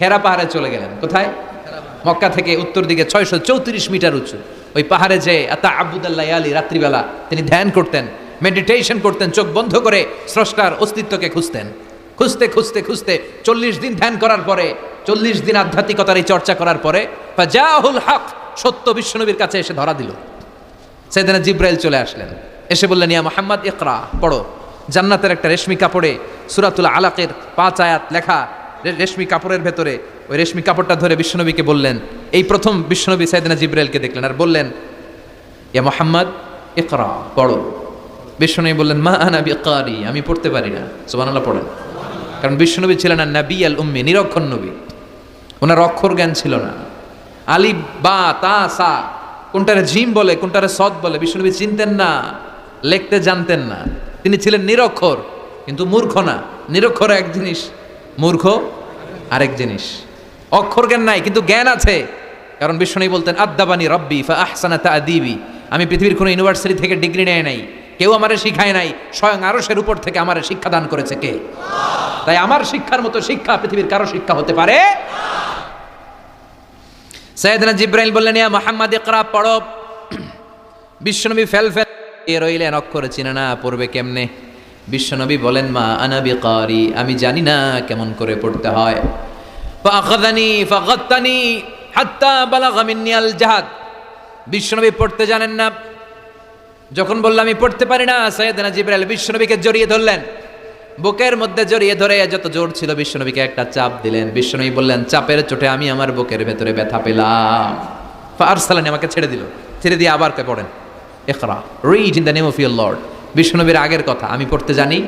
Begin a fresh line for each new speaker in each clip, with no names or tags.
হেরা পাহাড়ে চলে গেলেন। কোথায়? মক্কা থেকে উত্তর দিকে 634 মিটার উঁচু ওই পাহাড়ে যে আতা আবুদাল্লাহ আলী রাত্রিবেলা তিনি ধ্যান করতেন, মেডিটেশন করতেন, চোখ বন্ধ করে স্রষ্টার অস্তিত্বকে খুঁজতেন। খুঁজতে খুঁজতে খুঁজতে 40 দিন ধ্যান করার পরে, 40 দিন আধ্যাত্মিকতার এই চর্চা করার পরে ফাজাহুল হক, সত্য বিশ্বনবীর কাছে এসে ধরা দিল। সাইয়েদনা জিব্রাইল চলে আসলেন, এসে বললেন, ইয়া মুহাম্মদ ইকরা, পড়ো। জান্নাতের একটা রেশমি কাপড়ে সূরাতুল আলাকের 5 আয়াত লেখা, রেশমি কাপড়ের ভেতরে ওই রেশমি কাপড়টা ধরে বিশ্বনবীকে বললেন, এই প্রথম বিশ্বনবী সাইয়েদনা জিব্রাইলকে দেখলেন আর বললেন, ইয়া মুহাম্মদ ইকরা, পড়ো। বিশ্বনবী বললেন, মা আনা বিকারি, আমি পড়তে পারি না। সুবহানাল্লাহ পড়েন। কারণ বিশ্বনবী ছিলেন না নবী আল উম্মি, নিরক্ষর নবী, ওনার অক্ষর জ্ঞান ছিল না। আলিফ বা তা সা কোনটারে জিম বলে কোনটারে সদ বলে বিশ্বনবী চিনতেন না, লিখতে জানতেন না। তিনি ছিলেন নিরক্ষর, কিন্তু মূর্খ না। নিরক্ষর এক জিনিস, মূর্খ আরেক জিনিস। অক্ষর জ্ঞান নাই কিন্তু জ্ঞান আছে। কারণ বিশ্বনবী বলতেন, আদ্দাবানি রব্বি ফা আহসানা তা'দিবি, আমি পৃথিবীর কোনো ইউনিভার্সিটি থেকে ডিগ্রি নেয় নাই, কেউ আমারে শিখায় নাই, স্বয়ং আরশের উপর থেকে আমারে শিক্ষা দান করেছে কে? তাই আমার শিক্ষার মতো শিক্ষা পৃথিবীর কারো শিক্ষা হতে পারে। সাইয়েদনা জিব্রাইল বললেন, ইয়া মুহাম্মদ ইকরা, পড়ো। বিশ্বনবী ফেল রইলেন, অক্ষরে চিনে না, পড়বে কেমনে? বিশ্বনবী বলেন, মা আনা বিকারি, আমি জানি না কেমন করে পড়তে হয়। ফাআখাযানি ফাগাত্তানি হাত্তা বালাগা মিন্নি আল জাহাদ, বিশ্বনবী পড়তে জানেন না। যখন বললাম আমি পড়তে পারি না, সাইয়েদনা জিব্রাইল বিশ্বনবীকে জড়িয়ে ধরলেন, বুকের মধ্যে জড়িয়ে ধরে যত জোর ছিল বিশ্বনবীকে একটা চাপ দিলেন। বিশ্বনবী বললেন, চাপের চোটে আমি আমার বুকের ভেতরে ব্যথা পেলাম। ফাআরসালানি, আমাকে ছেড়ে দিল। ছেড়ে দিয়ে আবার কে পড়েন, ইকরা, read in the name of your lord. বিশ্বনবীর আগের কথা, আমি পড়তে জানি,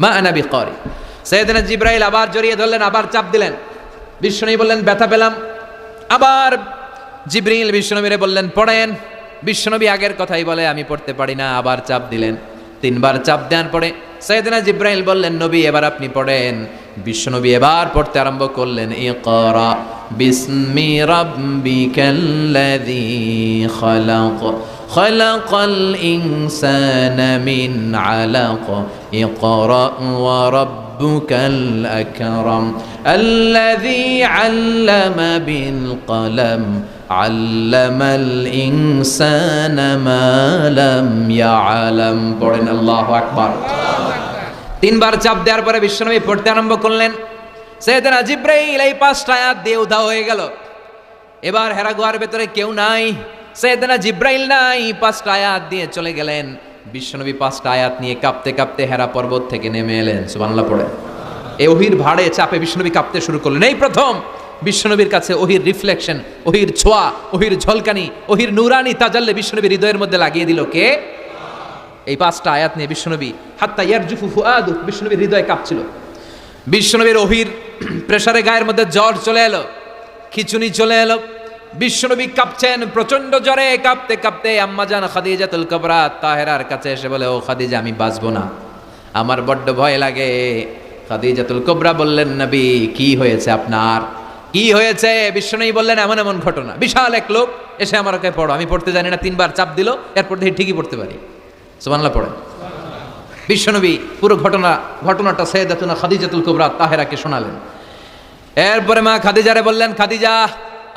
মা আনা বিকারি। সাইয়েদনা জিব্রাইল আবার জড়িয়ে ধরলেন, আবার চাপ দিলেন। বিশ্বনবী বললেন, ব্যথা পেলাম। আবার জিব্রাইল বিশ্বনবীরে বললেন, পড়েন। বিশ্বনবী আগের কথাই বলে, আমি পড়তে পারি না। আবার চাপ দিলেন, 3 বার চাপ দেওয়ার পরে সাইয়েদনা জিব্রাইল বললেন, নবী এবার আপনি পড়েন। বিশ্বনবী এবার পড়তে আরম্ভ করলেন, ইকরা বিসমি রাব্বিকাল্লাযী খালাক খালাকাল ইনসানা মিন আলাক ইকরা ওয়া রাব্বুকাল আকরাম আল্লাযী আল্লামা বিল কলম আল্লামাল ইনসানা মা লাম ইয়ালাম। পড়েন আল্লাহু আকবার। 3 বার চাপ দেওয়ার পরে বিশ্বনবী পড়তে আরম্ভ করলেন। সাইয়েদনা জিব্রাইল এই 5টা আয়াত দিয়ে উধাও হয়ে গেল। এবার হেরা গুহার ভেতরে কেউ নাই, সাইয়েদনা জিব্রাইল নাই, 5টা আয়াত দিয়ে চলে গেলেন। বিশ্বনবী 5টা আয়াত নিয়ে কাঁপতে কাঁপতে হেরা পর্বত থেকে নেমে এলেন। সুবহানাল্লাহ পড়ে। এই ওহীর ভাড়ে চাপে বিশ্বনবী কাঁপতে শুরু করলেন। এই প্রথম বিশ্বনবীর কাছে ওহীর রিফ্লেকশন, ওহীর ছোঁয়া, ওহীর ঝলকানি, ওহীর নূরানি তাজাল্লি বিশ্বনবীর হৃদয়ের মধ্যে লাগিয়ে দিল কে? এই 5টা আয়াত নিয়ে বিশ্বনবী হাত্তা ইয়ারজুফু ফুআদু, বিশ্বনবীর হৃদয় কাঁপছিল। বিশ্বনবীর ওহীর প্রেসারে গায়ের মধ্যে জ্বর চলে এলো, খিচুনি চলে এলো। বিশ্বনবী কাঁপছেন প্রচন্ড জ্বরে। কাঁপতে কাঁপতে আম্মাজান খাদিজাতুল কুবরা তাহেরার কাছে এসে বলে, ও খাদিজা, আমি বাঁচবো না, আমার বড্ড ভয় লাগে। খাদিজাতুল কুবরা বললেন, নবী কি হয়েছে আপনার, কি হয়েছে? বিশ্বনবী বললেন, এমন এমন ঘটনা। বিশাল এক লোক এসে আমার কাছে পড়ো, আমি পড়তে জানি না, 3 বার চাপ দিল, এরপর দেখি ঠিকই পড়তে পারি। সুবহানাল্লাহ পড়ে। বিশ্বনবী পুরো ঘটনাটা সাইয়েদাতুনা খাদিজাতুল কুবরা তাহেরাকে শোনালেন। এরপরে মা খাদিজারে বললেন, খাদিজা,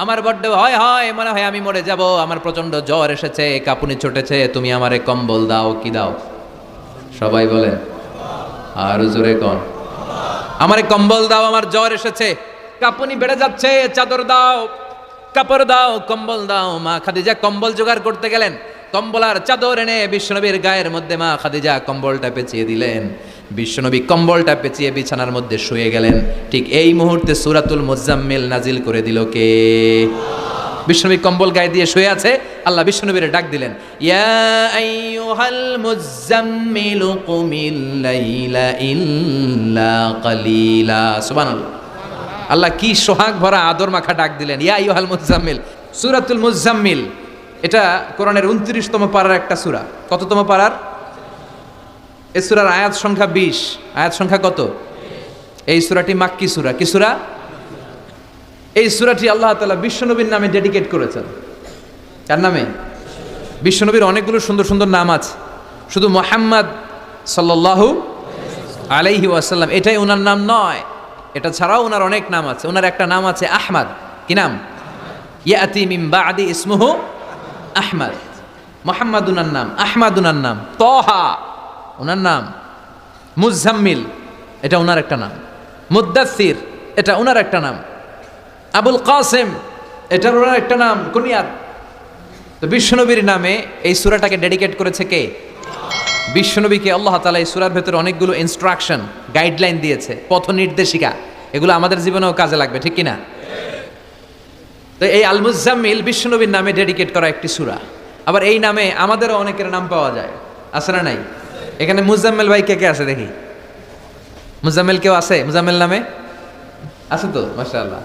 আমার বড্ড ভয় হয়, মনে হয় আমি মরে যাব, আমার প্রচন্ড জ্বর এসেছে, কাঁপুনি ছুটেছে, তুমি আমারে কম্বল দাও। কি দাও? সবাই বলেন, আর জোরে কোন, আমারে কম্বল দাও, আমার জ্বর এসেছে, কাঁপুনি বেড়ে যাচ্ছে, চাদর দাও, কাপড় দাও, কম্বল দাও। মা খাদিজা কম্বল জোগাড় করতে গেলেন। কম্বল আর চাদর এনে বিশ্বনবীর গায়ের মধ্যে মা খাদিজা কম্বলটা পেঁচিয়ে দিলেন। বিশ্বনবী কম্বলটা পেঁচিয়ে বিছানার মধ্যে শুয়ে গেলেন। ঠিক এই মুহূর্তে সূরাতুল মুজাম্মিল নাজিল করে দিল কে? বিশ্বনবী কম্বল গায়ে দিয়ে শুয়ে আছে, আল্লাহ বিশ্বনবীরে ডাক দিলেন, ইয়া আইয়ুহাল মুজাম্মিলু কুমিল লাইলা ইল্লা কালিলা। সুবহানাল্লাহ। আল্লাহ কি সোহাগ ভরা আদর মাখা ডাক দিলেন, ইয়া আইয়ুহাল মুজাম্মিল। সূরাতুল মুজাম্মিল এটা কোরআনের 29তম পারার একটা সূরা। কততম পারার? এই সূরার আয়াত সংখ্যা 20। আয়াত সংখ্যা কত? এই সূরাটি মাক্কি সূরা। কি সূরা? এই সূরাটি আল্লাহ তাআলা বিশ্বনবীর নামে ডেডিকেট করেছেন। কার নামে? বিশ্বনবীর অনেকগুলো সুন্দর সুন্দর নাম আছে, শুধু মুহাম্মদ সাল্লাল্লাহু আলাইহি ওয়াসাল্লাম এটাই ওনার নাম নয়। এটা ছাড়াও ওনার অনেক নাম আছে। ওনার একটা নাম আছে আহমদ। কি নাম? ইয়াতি মিন বাদি ইসমুহু আহমদ। মুহাম্মদ উনার নাম, আহমদ উনার নাম, তহা ওনার নাম, মুজাম্মিল এটা ওনার একটা নাম, মুদ্দাসির এটা ওনার একটা নাম, আবুল কাসেম এটা ওনার একটা নাম, কুনিয়াত। তো বিশ্বনবীর নামে এই সূরাটাকে ডেডিকেট করেছে কে? বিশ্বনবীকে আল্লাহ তাআলা এই সূরার ভেতরে অনেকগুলো ইনস্ট্রাকশন, গাইডলাইন দিয়েছে, পথ নির্দেশিকা। এগুলো আমাদের জীবনেও কাজে লাগবে, ঠিক কিনা? তো এই আল মুজাম্মিল বিশ্বনবীর নামে ডেডিকেট করা একটি সূরা। আবার এই নামে আমাদেরও অনেকের নাম পাওয়া যায়, আছে না নাই? এখানে মুজাম্মিল ভাই কে কে আছে দেখি? মুজাম্মিল কেউ আছে মুজাম্মিল নামে? আছে তো, মাশাআল্লাহ।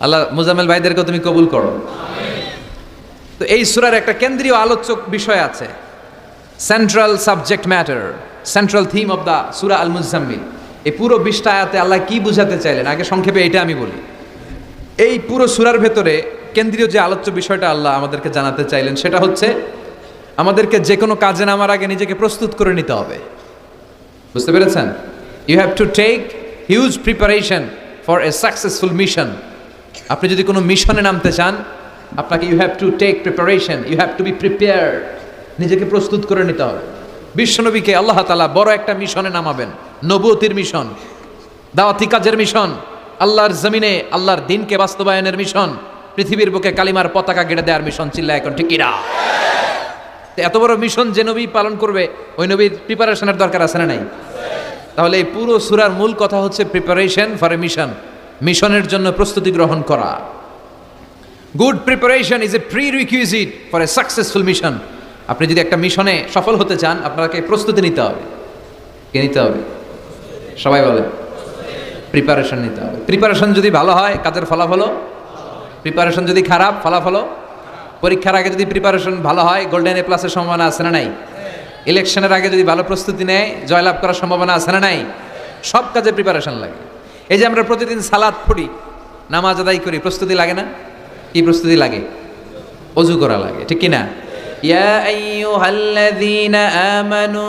আল্লাহ মুজাম্মিল ভাইদেরকেও তুমি কবুল করো। তো এই সূরার একটা কেন্দ্রীয় আলোচ্য বিষয় আছে, central subject matter, central theme of the Surah Al Muzzammil. এই পুরো 20টা আয়াতে আল্লাহ কি বুঝাতে চাইলেন, আগে সংক্ষেপে এটা আমি বলি। এই পুরো সূরার ভেতরে কেন্দ্রীয় যে আলোচ্য বিষয়টা আল্লাহ আমাদেরকে জানাতে চাইলেন সেটা হচ্ছে আমাদেরকে যে কোনো কাজে নামার আগে নিজেকে প্রস্তুত করে নিতে হবে। বুঝতে পেরেছেন? You have to take huge preparation for a successful mission. আপনি যদি কোনো মিশনে নামতে চান, আপনাকে you have to take preparation, you have to be prepare. নিজেকে প্রস্তুত করে নিতে হবে। বিশ্বনবীকে আল্লাহ তাআলা বড় একটা মিশনে নামাবেন, নবুয়তির মিশন, দাওয়াতি কাজের মিশন, আল্লাহর জমিনে আল্লাহর দ্বীনকে বাস্তবায়নের মিশন, পৃথিবীর বুকে কালিমার পতাকা গেড়ে দেওয়ার মিশন। চিল্লায় এখন ঠিক কিনা? এত বড় মিশন যে নবী পালন করবে, ওই নবীর প্রিপারেশনের দরকার আছে না নাই? তাহলে এই পুরো সূরার মূল কথা হচ্ছে প্রিপারেশন ফর এ মিশন, মিশনের জন্য প্রস্তুতি গ্রহণ করা। Good preparation is a prerequisite for a successful mission. আপনি যদি একটা মিশনে সফল হতে চান, আপনাকে প্রস্তুতি নিতে হবে। কে নিতে হবে? সবাই বলে প্রিপারেশন নিতে হবে। প্রিপারেশন যদি ভালো হয়, কাজের ফলাফলও। প্রিপারেশন যদি খারাপ, ফলাফলও। পরীক্ষার আগে যদি প্রিপারেশন ভালো হয়, গোল্ডেন এ প্লাসের সম্ভাবনা আছে না নাই? ইলেকশনের আগে যদি ভালো প্রস্তুতি নেয়, জয়লাভ করার সম্ভাবনা আছে না নাই? সব কাজে প্রিপারেশন লাগে। এই যে আমরা প্রতিদিন সালাত পড়ি, নামাজ আদায় করি, প্রস্তুতি লাগে না? কি প্রস্তুতি লাগে? ওযু করা লাগে, ঠিক কিনা? ইয়া আইয়ুহাল্লাযীনা আমানু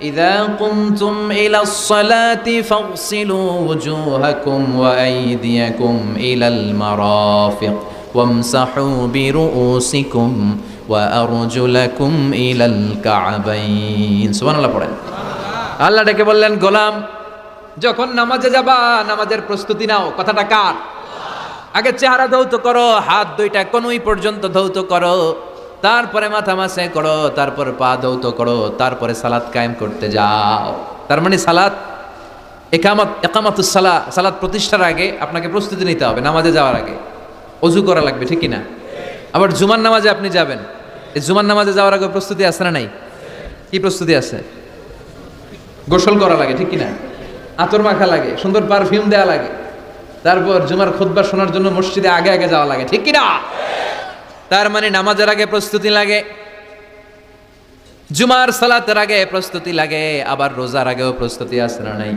ইযা কুমতুম ইলাস সালাতি ফাগসিলু ওয়ুজুহাকুম ওয়া আইদিয়াকুম ইলাল মারাফিক ওয়ামসাহু বিরুউসিকুম ওয়া আরজুলাকুম ইলাল কা'বাইন। সুবহানাল্লাহ পড়েন। আল্লাহ ডেকে বললেন, গোলাম যখন নামাজে যাবা, নামাজের প্রস্তুতি নাও। কথাটা কার? আগে চেহারা ধৌত করো, হাত দুইটা কনুই পর্যন্ত ধৌত করো, তারপরে মাথা মাসে করো, তারপর পা ধৌত করো, তারপরে সালাত কায়েম করতে যাও। তার মানে সালাত একামাতুস সালাহ, সালাত প্রতিষ্ঠার আগে আপনাকে প্রস্তুতি নিতে হবে। নামাজে যাওয়ার আগে ওযু করা লাগবে, ঠিক কিনা? আবার জুমার নামাজে আপনি যাবেন, এই জুমার নামাজে যাওয়ার আগে প্রস্তুতি আছে না নাই? কি প্রস্তুতি আছে? গোসল করা লাগে, ঠিক কিনা? আতর মাখা লাগে, সুন্দর পারফিউম দেওয়া লাগে, তারপর জুমার খুতবা শোনার জন্য মসজিদে আগে আগে যাওয়া লাগে, ঠিক কিনা? তার মানে নামাজের আগে প্রস্তুতি লাগে, জুমার সালাতের আগে প্রস্তুতি লাগে, আবার রোজার আগেও প্রস্তুতি আছে না নাই?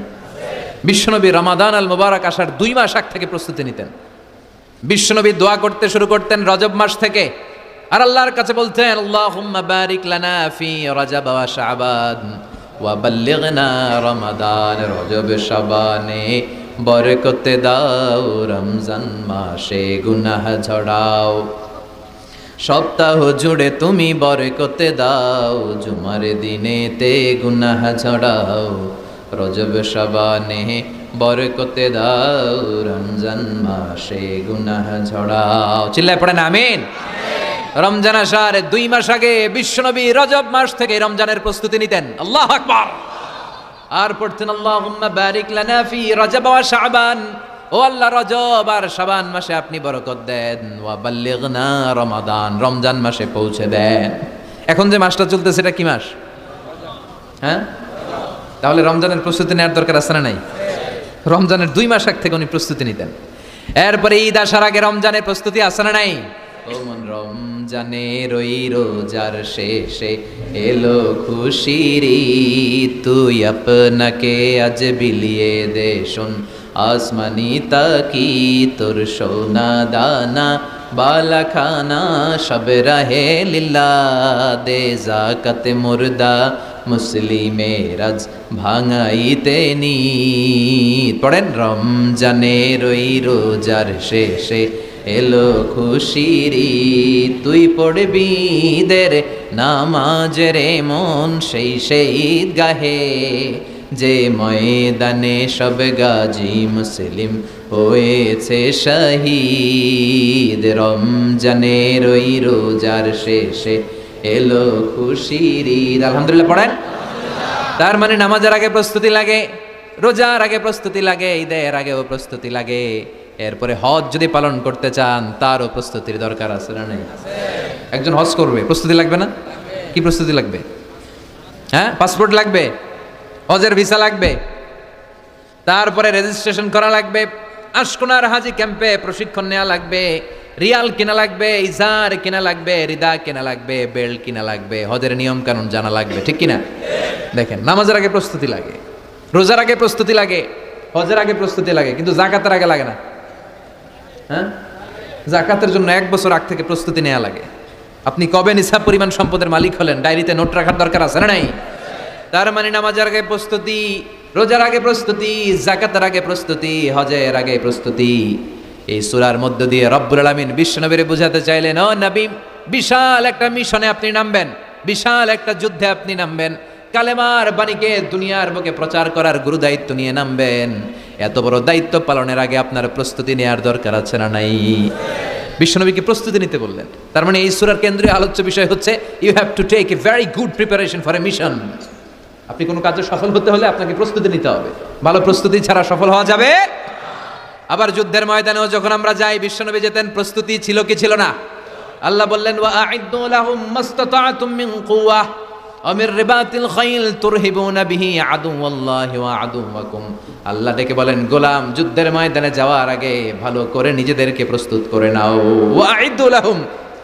বিশ্বনবী রমাদান আল মুবারক আসার 2 মাস আগ থেকে প্রস্তুতি নিতেন। বিশ্বনবী দোয়া করতে শুরু করতেন রজব মাস থেকে, আর আল্লাহর কাছে বলতেন, আল্লাহুম্মা বারিক লানা ফি রজব ওয়া শাবান ওয়া বাল্লিগনা রমাদান। রজব শাবানে বরকত দাও, রমজান মাসে গুনাহ ঝরাও, সপ্তাহ জুড়ে তুমি বরকত দাও, জুমার দিনেতে গুনাহ ঝরাও, রজব শাবানে বরকত দাও, রমজান মাসে গুনাহ ঝরাও। চিল্লায় পড়েন আমিন। রমজান আসার 2 মাস আগে বিশ্বনবী রজব মাস থেকে রমজানের প্রস্তুতি নিতেন। আল্লাহু আকবার। আর পড়তেন, আল্লাহুম্মা বারিক লানা ফি রজব ওয়া শাবান। ও আল্লাহ, রজব আর শাবান মাসে আপনি বরকত দেন, ওয়া বাল্লিগনা রমাদান, রমজান মাসে পৌঁছে দেন। এখন যে মাসটা চলতেছে এটা কি মাস? হ্যাঁ, তাহলে রমজানের প্রস্তুতি নেওয়ার দরকার আছে না নাই? রমজানের 2 মাস আগ থেকে উনি প্রস্তুতি নিতেন। এরপরে ঈদ আসার আগে রমজানের প্রস্তুতি আছে না নাই? ও মন রমজানের ওই রোজার শেষে এলো খুশির ঈদ, তুই আপনাকে আজ বিলিয়ে দে শোন আসমানি তাকি, তোর সোনা দানা বালা খানা সব রাহে লিল্লাহ, দে জাকাত মুর্দা মুসলিমের আজ ভাঙাইতে নিত। পড়েন, রমজানের ওই রোজার শেষে এলো খুশির ঈদ, তুই পড়বি ঈদের নামাজ রে মন সেই ঈদ গাহে, যে ময়দানে সব গাজী মুসলিম হয়েছে শহীদ। রমজানের ওই রোজার শেষে এলো খুশির ঈদ। আলহামদুলিল্লাহ পড়েন। তার মানে নামাজের আগে প্রস্তুতি লাগে, রোজার আগে প্রস্তুতি লাগে, ঈদের আগেও প্রস্তুতি লাগে। এরপরে হজ যদি পালন করতে চান তারও প্রস্তুতির দরকার আছে না নেই? একজন হজ করবে, প্রস্তুতি লাগবে না? কি প্রস্তুতি লাগবে? হ্যাঁ, পাসপোর্ট লাগবে, হজের ভিসা লাগবে, তারপরে রেজিস্ট্রেশন করা লাগবে, আশকোনার হাজি ক্যাম্পে প্রশিক্ষণ নেওয়া লাগবে, রিয়াল কিনা লাগবে, ইজার কিনা লাগবে, রিদা কিনা লাগবে, বেল্ট কিনা লাগবে, হজের নিয়ম কানুন জানা লাগবে, ঠিক কিনা? দেখেন, নামাজের আগে প্রস্তুতি লাগে, রোজার আগে প্রস্তুতি লাগে, হজের আগে প্রস্তুতি লাগে, কিন্তু জাকাতের আগে লাগে না। হ্যাঁ, জাকাতের জন্য 1 বছর আগ থেকে প্রস্তুতি নেওয়া লাগে। আপনি কবে নিসাব পরিমাণ সম্পদের মালিক হলেন, ডায়েরিতে নোট রাখার দরকার আছে না নাই? তার মানে নামাজের আগে প্রস্তুতি, রোজার আগে প্রস্তুতি, জাকাতের আগে প্রস্তুতি, হজের আগে প্রস্তুতি। এই সূরার মধ্য দিয়ে রব্বুল আলামিন বিশ্বনবীরে বোঝাতে চাইলেন, ও নবী, বিশাল একটা মিশনে আপনি নামবেন, বিশাল একটা যুদ্ধে আপনি নামবেন, কালেমার বাণীকে দুনিয়ার বুকে প্রচার করার গুরু দায়িত্ব নিয়ে নামবেন। এত বড় দায়িত্ব পালনের আগে আপনার প্রস্তুতি নেওয়ার দরকার আছে না নাই? বিশ্বনবীকে প্রস্তুতি নিতে বললেন। তার মানে এই সূরার কেন্দ্রীয় আলোচ্য বিষয় হচ্ছে you have to take a very good preparation for a mission. আপনি কোনো কাজে সফল হতে হলে আপনাকে প্রস্তুতি নিতে হবে, ভালো প্রস্তুতি ছাড়া সফল হওয়া যাবে। আবার যুদ্ধের ময়দানেও যখন আমরা যাই, বিশ্বনবী যেতেন, প্রস্তুতি ছিল কি ছিল না? আল্লাহ বললেন, ওয়া আ'ইদ্দু লাহুম মাসতাতা'তুম মিন কুওয়াহ ওয়া মির রিবাতিল খাইল তুরহিবুনা বিহি আদুওয়াল্লাহি ওয়া আদুওয়াকুম। আল্লাহ ডেকে বলেন, গোলাম, যুদ্ধের ময়দানে যাওয়ার আগে ভালো করে নিজেদেরকে প্রস্তুত করে নাও। ওয়া আ'ইদ্দু লাহুম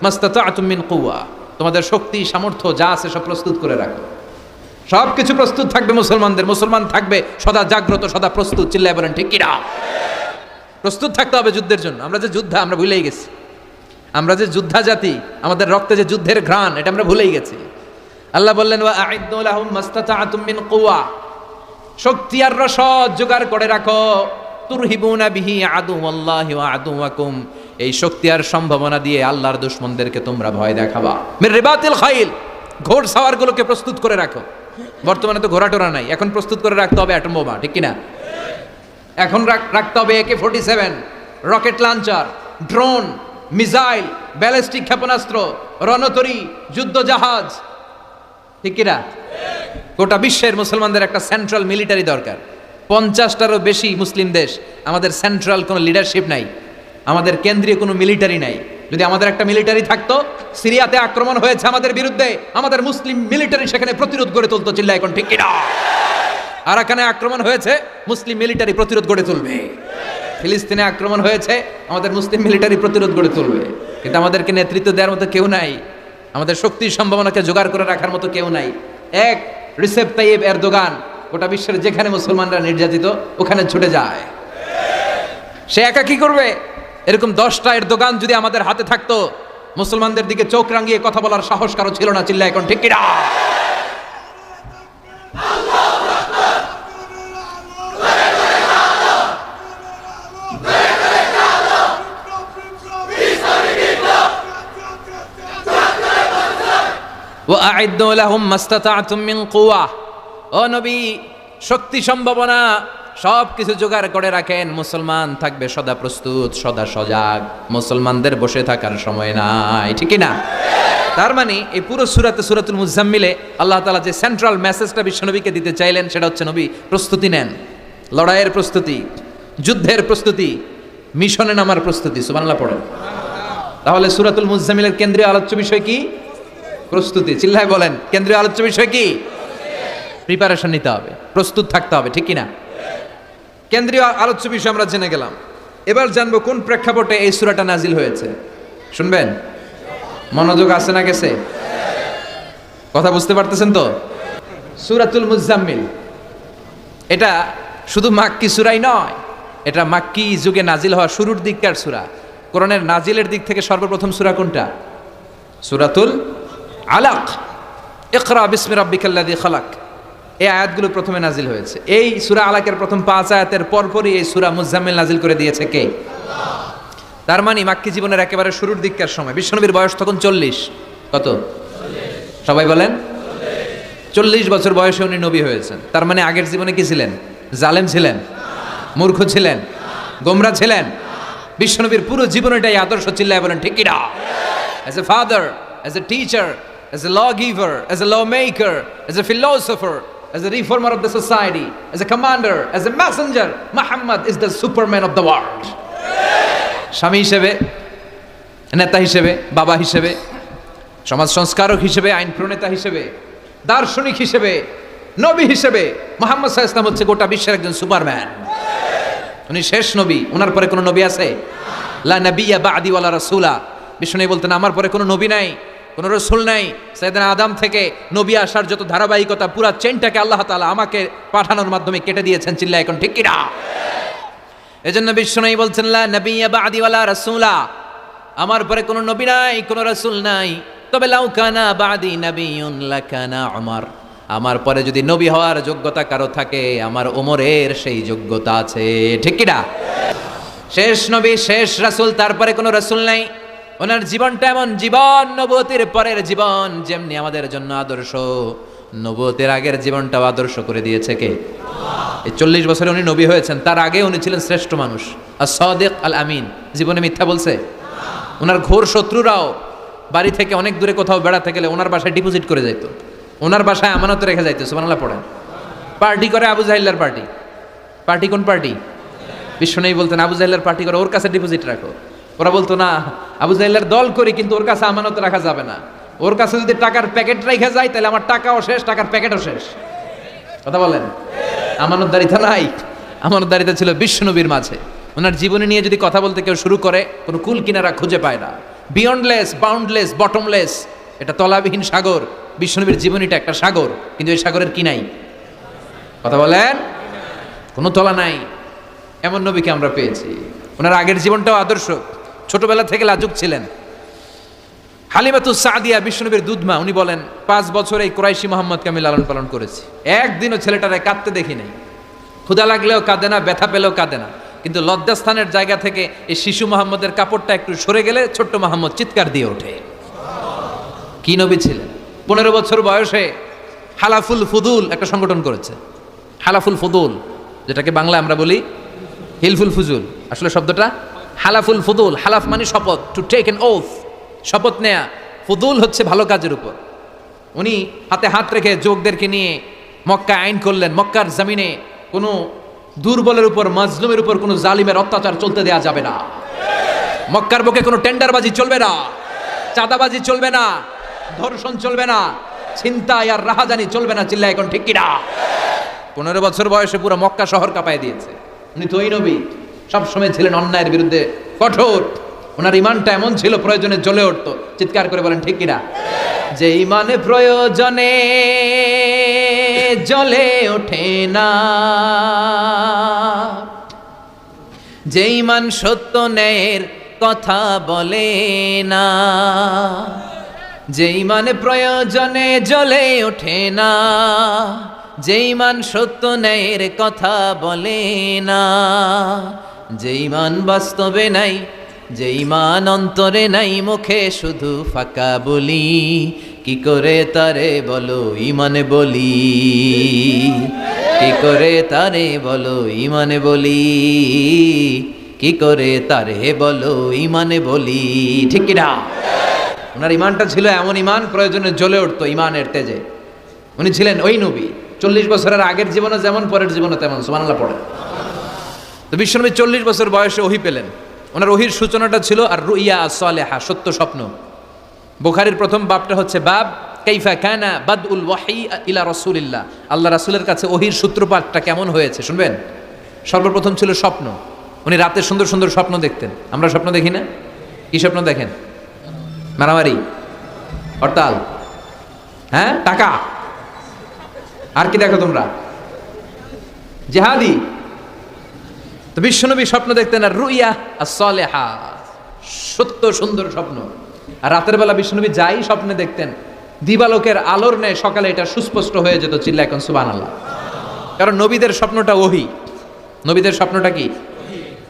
মাসতাতা'তুম মিন কুওয়াহ, তোমাদের শক্তি সামর্থ্য যা আছে সব প্রস্তুত করে রাখো। সব কিছু প্রস্তুত থাকবে মুসলমানদের, মুসলমান থাকবে সদা জাগ্রত, সদা প্রস্তুত। চিল্লায় বলেন ঠিক কিনা? প্রস্তুত থাকতে হবে যুদ্ধের জন্য। আমরা যে যোদ্ধা, আমরা ভুলেই গেছি। আমরা যে যোদ্ধা জাতি, আমাদের রক্তে যে যুদ্ধের ঘ্রাণ, এটা আমরা ভুলেই গেছি। আল্লাহ বললেন, ওয়া আ'ইদ্দু লাহুম মাসতাতা'তুম মিন কুওয়া, শক্তি আর রসদ জোগাড় করে রাখো। তুরহিবুনা বিহি আদুওয়াল্লাহি ওয়া আদুওয়াকুম, এই শক্তি আর সম্ভাবনা দিয়ে আল্লাহর দুশমনদেরকে তোমরা ভয় দেখাবা। মির রিবাতিল খাইল, ঘোড় সাওয়ারগুলোকে প্রস্তুত করে রাখো। বর্তমানে তো ঘোড়া টোরা নাই, এখন প্রস্তুত করে রাখতে হবে অ্যাটম বোমা, ঠিক কিনা? এখন রাখতে হবে AK-47, rocket launcher, drone, missile, ballistic ক্ষেপণাস্ত্র, রণতরী, যুদ্ধ জাহাজ, ঠিক কিনা? গোটা বিশ্বের মুসলমানদের একটা সেন্ট্রাল মিলিটারি দরকার। 50টারও বেশি মুসলিম দেশ, আমাদের সেন্ট্রাল কোনো লিডারশিপ নাই, আমাদের কেন্দ্রীয় কোনো মিলিটারি নাই। যদি আমাদের একটা মিলিটারি থাকতো, সিরিয়াতে আক্রমণ হয়েছে আমাদের বিরুদ্ধে, আমাদের মুসলিম মিলিটারি সেখানে প্রতিরোধ গড়ে তুলতো। চিল্লা এখন ঠিক কিনা? আরাকানে আক্রমণ হয়েছে, মুসলিম মিলিটারি প্রতিরোধ গড়ে তুলবে। ফিলিস্তিনে আক্রমণ হয়েছে, আমাদের মুসলিম মিলিটারি প্রতিরোধ গড়ে তুলবে। কিন্তু আমাদেরকে নেতৃত্ব দেওয়ার মতো কেউ নাই, আমাদের শক্তির সম্ভাবনাকে জোগাড় করে রাখার মতো কেউ নাই। এক রিসেপ তাইয়েব এরদোগান গোটা বিশ্বের যেখানে মুসলমানরা নির্যাতিত ওখানে ছুটে যায়। সে একা কি করবে? এরকম 10টা এরদোগান যদি আমাদের হাতে থাকতো, মুসলমানদের দিকে চোখ রাঙিয়ে কথা বলার সাহস কারো ছিল না। চিল্লা এখন ঠিক কিনা? ওয়া'আইদ্দু লাহুম মাসতাতা'তুম মিন কুওয়াহ, ও নবী, শক্তি সম্ভাবনা সব কিছু জোগাড় করে রাখেন। মুসলমান থাকবে সদা প্রস্তুত, সদা সজাগ। মুসলমানদের বসে থাকার সময় নাই, ঠিক না? তার মানে এই পুরো সূরাতে, সূরাতুল মুজাম্মিলে আল্লাহ তাআলা যে সেন্ট্রাল মেসেজটা বিশ্বনবীকে দিতে চাইলেন সেটা হচ্ছে, নবী প্রস্তুতি নেন। লড়াইয়ের প্রস্তুতি, যুদ্ধের প্রস্তুতি, মিশনে নামার প্রস্তুতি। সুবহানাল্লাহ পড়েন। তাহলে সূরাতুল মুজাম্মিলের কেন্দ্রীয় আলোচ্য বিষয় কি? প্রস্তুতি। চিল্লায় বলেন, কেন্দ্রীয় আলোচ্য বিষয় কি? প্রিপারেশন নিতে হবে, প্রস্তুত থাকতে হবে, ঠিক কিনা? কেন্দ্রীয় আলোচ্য বিষয় আমরা জেনে গেলাম। এবার জানবো কোন প্রেক্ষাপটে এই সূরাটা নাজিল হয়েছে। শুনবেন? মনোযোগ আছে না গেছে? কথা বুঝতে পারতেছেন তো? সূরাতুল মুজাম্মিল এটা শুধু মাক্কি সূরাই নয়, এটা মাক্কি যুগে নাজিল হওয়া শুরুর দিককার সূরা। কোরআনের নাজিলের দিক থেকে সর্বপ্রথম সূরা কোনটা? সূরাতুল আলাক। ইকরা বিসমি রাব্বিকাল্লাযী খালাক, এই আয়াতগুলো প্রথমে নাজিল হয়েছে। এই সূরা আলাকের প্রথম 5 আয়াতের পরপরই এই সূরা মুজাম্মিল নাজিল করে দিয়েছে কে? তার মানে মাক্কি জীবনের একেবারে শুরুর দিককার সময়। বিশ্বনবীর বয়স তখন 40। কত? সবাই বলেন 40 বছর বয়সে উনি নবী হয়েছেন। তার মানে আগের জীবনে কি ছিলেন? জালেম ছিলেন, মূর্খ ছিলেন, গোমরা ছিলেন। বিশ্বনবীর পুরো জীবনটাই আদর্শ, চিল্লায় বলেন ঠিক কিনা? As a father, as a teacher, as a lawgiver, as a lawmaker, as a philosopher, as a reformer of the society, as a commander, as a messenger, Muhammad is the superman of the world. স্বামী হিসেবে, নেতা হিসেবে, বাবা হিসেবে, সমাজ সংস্কারক হিসেবে, আইন প্রণেতা হিসেবে, দার্শনিক হিসেবে, নবী হিসেবে মুহাম্মদ সাল্লাল্লাহু আলাইহি ওয়াসাল্লাম হচ্ছে গোটা বিশ্বের একজন সুপারম্যান। উনি শেষ নবী। ওনার পরে কোনো নবী আছে? লা নাবিয়্যা বা'দি ওয়ালা রাসূলা। বিষ্ণু বলতেন আমার পরে কোনো নবী নাই, কোনো রাসূল নাই। সাইয়েদনা আদম থেকে নবী আসার যত ধারাবাহিকতা, পুরা চেইনটাকে আল্লাহ তাআলা আমাকে পাঠানোর মাধ্যমে কেটে দিয়েছেন। চিল্লায় এখন ঠিক কিনা? এজন্য বিষ্ণু বলছেন লা নাবিয়্যা বা'দি ওয়ালা রাসূলা, আমার পরে কোনো নবী নাই, কোনো রাসূল নাই। তবে লাউ কানা বা'দি নাবিয়্যুন লাকানা উমর, আমার পরে যদি নবী হওয়ার যোগ্যতা কারো থাকে, আমার ওমরের সেই যোগ্যতা আছে। ঠিক কিনা? শেষ নবী, শেষ রাসূল, তারপরে কোনো রাসূল নাই। ওনার জীবনটা এমন জীবন, নবুয়তের পরের জীবন যেমনি আমাদের জন্য আদর্শ, নবুয়তের আগের জীবনটাও আদর্শ করে দিয়েছে কে? এই 40 বছরে উনি নবী হয়েছেন। তার আগে উনি ছিলেন শ্রেষ্ঠ মানুষ, as-সাদিক আল-আমিন। জীবনে মিথ্যা বলছে। ওনার ঘোর শত্রুরাও বাড়ি থেকে অনেক দূরে কোথাও বেড়াতে গেলে ওনার বাসায় ডিপোজিট করে যেত, ওনার বাসায় আমানত রেখে যাইতো। সুবহানাল্লাহ পড়েন। পার্টি করে আবু জাহিল্লার পার্টি। পার্টি কোন পার্টি? বিশ্বনবী বলতেন আবু জাহিল্লার পার্টি করে ওর কাছে ডিপোজিট রাখো। ওরা বলতো না, আবু জাহিল্লার দল করি কিন্তু ওর কাছে আমানত রাখা যাবে না। ওর কাছে যদি টাকার প্যাকেট রেখে যায় তাহলে আমার টাকাও শেষ, টাকার প্যাকেটও শেষ। কথা বলেন। আমানতদারিতা নাই। আমানতদারিতা ছিল বিশ্বনবীর মাঝে। ওনার জীবনী নিয়ে যদি কথা বলতে কেউ শুরু করে, কোনো কুল কিনারা খুঁজে পায় না। বিয়ন্ডলেস, বাউন্ডলেস, বটমলেস, এটা তলাবিহীন সাগর। বিশ্বনবীর জীবনীটা একটা সাগর, কিন্তু এই সাগরের কি নাই? কথা বলেন। কোনো তলা নাই। এমন নবীকে আমরা পেয়েছি। ওনার আগের জীবনটাও আদর্শ। ছোটবেলা থেকে লাজুক ছিলেন। হালিমাতুস সাদিয়া বিশ্বনবীর দুধমা, উনি বলেন 5 বছর এই কুরাইশি মোহাম্মদকে আমি লালন পালন করেছি। একদিনও ছেলেটারে কাঁদতে দেখি নাই। ক্ষুধা লাগলেও কাঁদে না, ব্যথা পেলেও কাঁদে না। কিন্তু লজ্জাস্থানের জায়গা থেকে এই শিশু মোহাম্মদের কাপড়টা একটু সরে গেলে ছোট্ট মোহাম্মদ চিৎকার দিয়ে ওঠে। কি নবী ছিলেন! 15 বছর বয়সে হালাফুল ফুদুল একটা সংগঠন করেছে। হালাফুল ফুদুল, যেটাকে বাংলায় আমরা বলি হিলফুল ফুজুল। আসলে শব্দটা হালাফুল ফুদুল। হালাফ মানে শপথ, টু টেক অ্যান ওথ, শপথ নেয়া। ফুদুল হচ্ছে ভালো কাজের উপর। উনি হাতে হাত রেখে যুবকদেরকে নিয়ে মক্কায় আইন করলেন, মক্কার জমিনে কোনো দুর্বলের উপর, মাজলুমের উপর কোনো জালিমের অত্যাচার চলতে দেয়া যাবে না। মক্কার বুকে কোনো টেন্ডারবাজি চলবে না, চাঁদাবাজি চলবে না, ধর্ষণ চলবে না, ছিনতাই আর রাহাজানি চলবে না। চিল্লায় এখন ঠিক কিনা? 15 বছর বয়সে পুরো মক্কা শহর কাঁপায় দিয়েছে। উনি তো ওই নবী, সবসময় ছিলেন অন্যায়ের বিরুদ্ধে কঠোর। ওনার ইমানটা এমন ছিল প্রয়োজনে জ্বলে উঠতো। চিৎকার করে বলেন ঠিক কিনা? যে ইমানে প্রয়োজনে জ্বলে ওঠে না, যে ইমান সত্য ন্যায়ের কথা বলে না, যে ইমানে প্রয়োজনে জ্বলে ওঠে না, যে ইমান সত্য ন্যায়ের কথা বলে না, যে ইমান বাস্তবে নাই, যে ইমান অন্তরে নাই, মুখে শুধু ফাঁকা বলি, কি করে তারে বলো ইমানে বলি, কি করে তারে বলো ইমানে বলি, কি করে তারে বলো ইমানে বলি। ঠিক কিনা? ওনার ইমানটা ছিল এমন ইমান, প্রয়োজনে জ্বলে উঠতো ইমানের তেজে। উনি ছিলেন ওই নবী। 40 বছরের আগের জীবনে যেমন, পরের জীবনে তেমন। সুবহানাল্লাহ পড়ে। তো বিশ্বনবী 40 বছর বয়সে ওহী পেলেন। ওনার ওহীর সূচনাটা ছিল আর রুইয়া আস-সালেহা, সত্য স্বপ্ন। বুখারীর প্রথম বাবটা হচ্ছে বাব কাইফা কানা বাদউল ওয়াহী ইলা রাসূলিল্লাহ। আল্লাহ রাসূলের কাছে ওহীর সূত্রপাতটা কেমন হয়েছে শুনবেন। সর্বপ্রথম ছিল স্বপ্ন। উনি রাতে সুন্দর সুন্দর স্বপ্ন দেখতেন। আমরা স্বপ্ন দেখি না? কি স্বপ্ন দেখেন? মারামারি, হরতাল, হ্যাঁ, টাকা। আর কি দেখো তোমরা? জিহাদি। তো বিশ্বনবী স্বপ্ন দেখতেন আর রুইয়া আস-সালেহা, সত্য সুন্দর স্বপ্ন। আর রাতের বেলা বিশ্বনবী যাই স্বপ্নে দেখতেন দিবালোকের আলোর ন্যায় সকালে এটা সুস্পষ্ট হয়ে যেত। চিল্লা এখন সুবহানাল্লাহ। কারণ নবীদের স্বপ্নটা ওহী। নবীদের স্বপ্নটা কি?